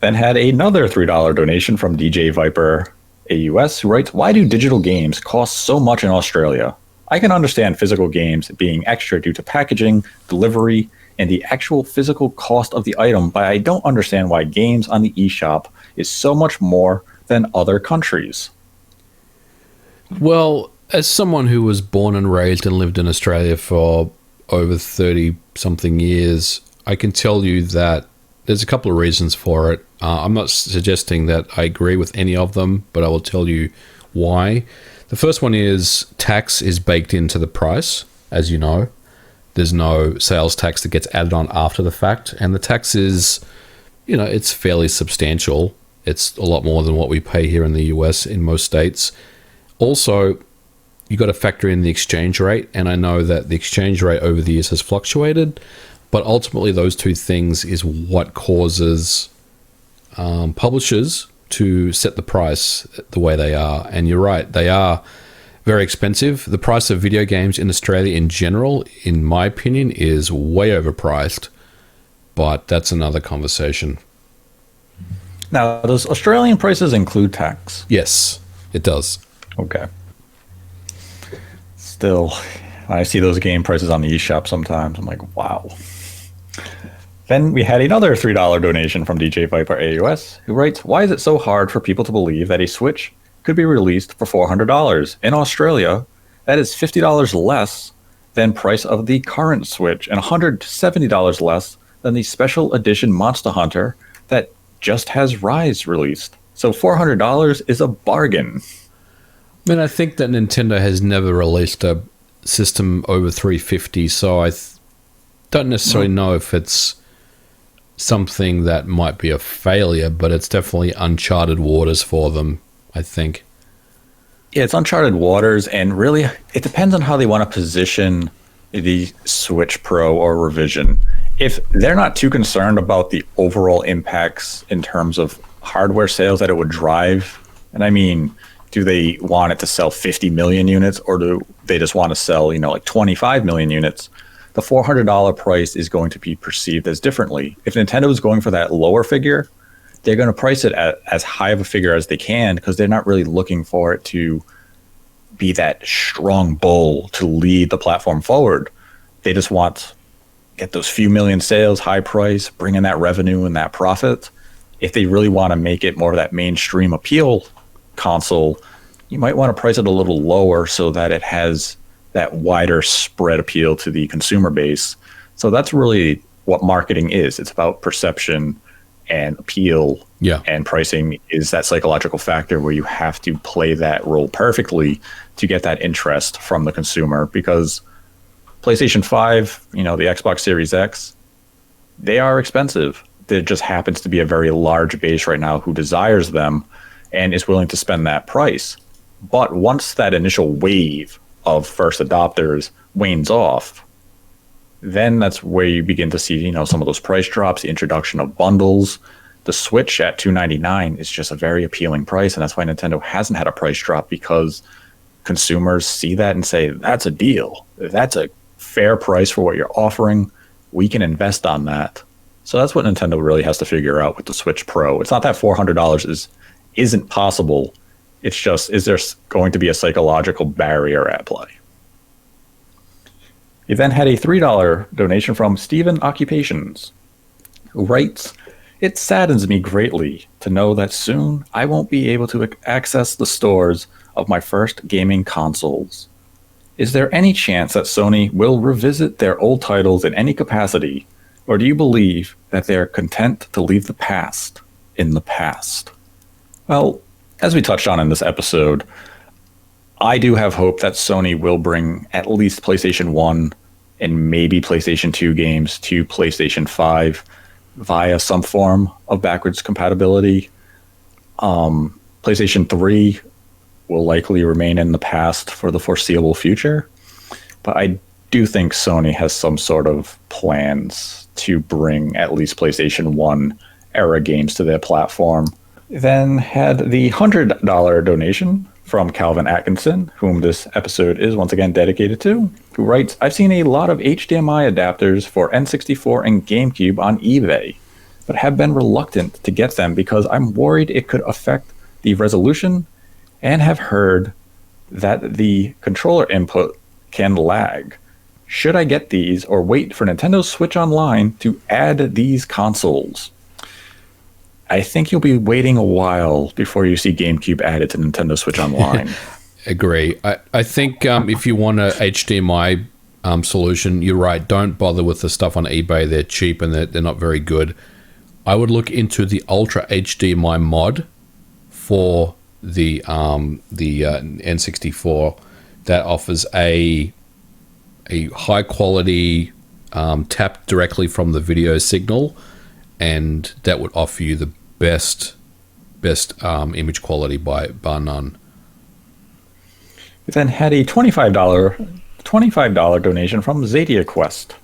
Then had another $3 donation from DJ Viper AUS, who writes, why do digital games cost so much in Australia? I can understand physical games being extra due to packaging, delivery, and the actual physical cost of the item, but I don't understand why games on the eShop is so much more than other countries. Well, as someone who was born and raised and lived in Australia for over 30-something years, I can tell you that there's a couple of reasons for it. I'm not suggesting that I agree with any of them, but I will tell you why. The first one is tax is baked into the price, as you know. There's no sales tax that gets added on after the fact, and the tax is, it's fairly substantial. It's a lot more than what we pay here in the US in most states. Also, you got to factor in the exchange rate, and I know that the exchange rate over the years has fluctuated, but ultimately those two things is what causes publishers to set the price the way they are. And you're right, they are very expensive. The price of video games in Australia in general, in my opinion, is way overpriced, but that's another conversation. Now, does Australian prices include tax? Yes, it does. Okay. Still, when I see those game prices on the eShop sometimes, I'm like, wow. Then we had another $3 donation from DJ Viper AUS, who writes, why is it so hard for people to believe that a Switch could be released for $400? In Australia, that is $50 less than price of the current Switch and $170 less than the special edition Monster Hunter that just has Rise released. So $400 is a bargain. I mean, I think that Nintendo has never released a system over $350, so I don't necessarily know if it's something that might be a failure, but it's definitely uncharted waters for them, I think. Yeah, it's uncharted waters, and really, it depends on how they want to position the Switch Pro or Revision. If they're not too concerned about the overall impacts in terms of hardware sales that it would drive, and I mean, do they want it to sell 50 million units, or do they just want to sell, like 25 million units? The $400 price is going to be perceived as differently. If Nintendo is going for that lower figure, they're going to price it at as high of a figure as they can, because they're not really looking for it to be that strong bull to lead the platform forward. They just want get those few million sales, high price, bring in that revenue and that profit. If they really want to make it more of that mainstream appeal console, you might want to price it a little lower so that it has that wider spread appeal to the consumer base. So that's really what marketing is. It's about perception and appeal. Yeah. And pricing is that psychological factor where you have to play that role perfectly to get that interest from the consumer, because PlayStation 5, the Xbox Series X, they are expensive. There just happens to be a very large base right now who desires them and is willing to spend that price. But once that initial wave of first adopters wanes off, then that's where you begin to see, some of those price drops, the introduction of bundles. The Switch at $299 is just a very appealing price, and that's why Nintendo hasn't had a price drop, because consumers see that and say, that's a deal. That's a fair price for what you're offering. We can invest on that. So that's what Nintendo really has to figure out with the Switch Pro. It's not that $400 isn't possible. It's just, is there going to be a psychological barrier at play? You then had a $3 donation from Steven Occupations, who writes, it saddens me greatly to know that soon I won't be able to access the stores of my first gaming consoles. Is there any chance that Sony will revisit their old titles in any capacity, or do you believe that they're content to leave the past in the past? Well, as we touched on in this episode, I do have hope that Sony will bring at least PlayStation 1 and maybe PlayStation 2 games to PlayStation 5 via some form of backwards compatibility. PlayStation 3 will likely remain in the past for the foreseeable future, but I do think Sony has some sort of plans to bring at least PlayStation 1 era games to their platform. Then had the $100 donation from Calvin Atkinson, whom this episode is once again dedicated to, who writes, I've seen a lot of HDMI adapters for N64 and GameCube on eBay. but have been reluctant to get them because I'm worried it could affect the resolution and have heard that the controller input can lag. Should I get these or wait for Nintendo Switch Online to add these consoles? I think you'll be waiting a while before you see GameCube added to Nintendo Switch Online. Agree. I think if you want a HDMI solution, you're right. Don't bother with the stuff on eBay. They're cheap and they're not very good. I would look into the Ultra HDMI mod for the N64 that offers a high quality tap directly from the video signal, and that would offer you the best image quality by bar none. We then had a $25 donation from Zadia Quest.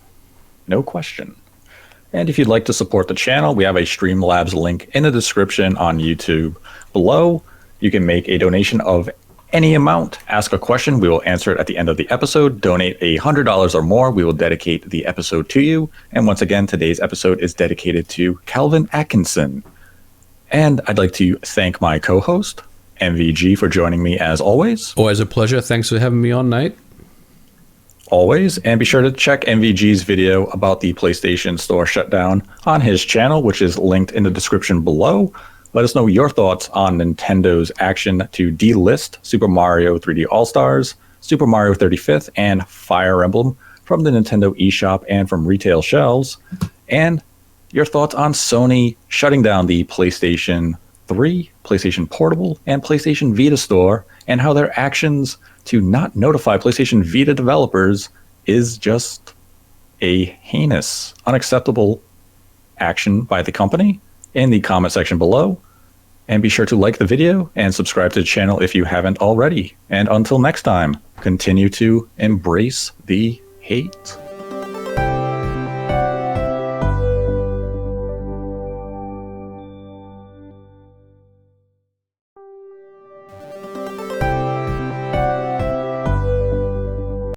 No question. And if you'd like to support the channel, we have a Streamlabs link in the description on YouTube below. You can make a donation of any amount, ask a question, we will answer it at the end of the episode. Donate $100 or more, we will dedicate the episode to you. And once again, today's episode is dedicated to Calvin Atkinson. And I'd like to thank my co-host, MVG, for joining me as always. Always a pleasure. Thanks for having me on, Nate. Always. And be sure to check MVG's video about the PlayStation Store shutdown on his channel, which is linked in the description below. Let us know your thoughts on Nintendo's action to delist Super Mario 3D All-Stars, Super Mario 35th, and Fire Emblem from the Nintendo eShop and from retail shelves, and your thoughts on Sony shutting down the PlayStation 3, PlayStation Portable, and PlayStation Vita store, and how their actions to not notify PlayStation Vita developers is just a heinous, unacceptable action by the company, in the comment section below. And be sure to like the video and subscribe to the channel if you haven't already. And until next time, continue to embrace the hate.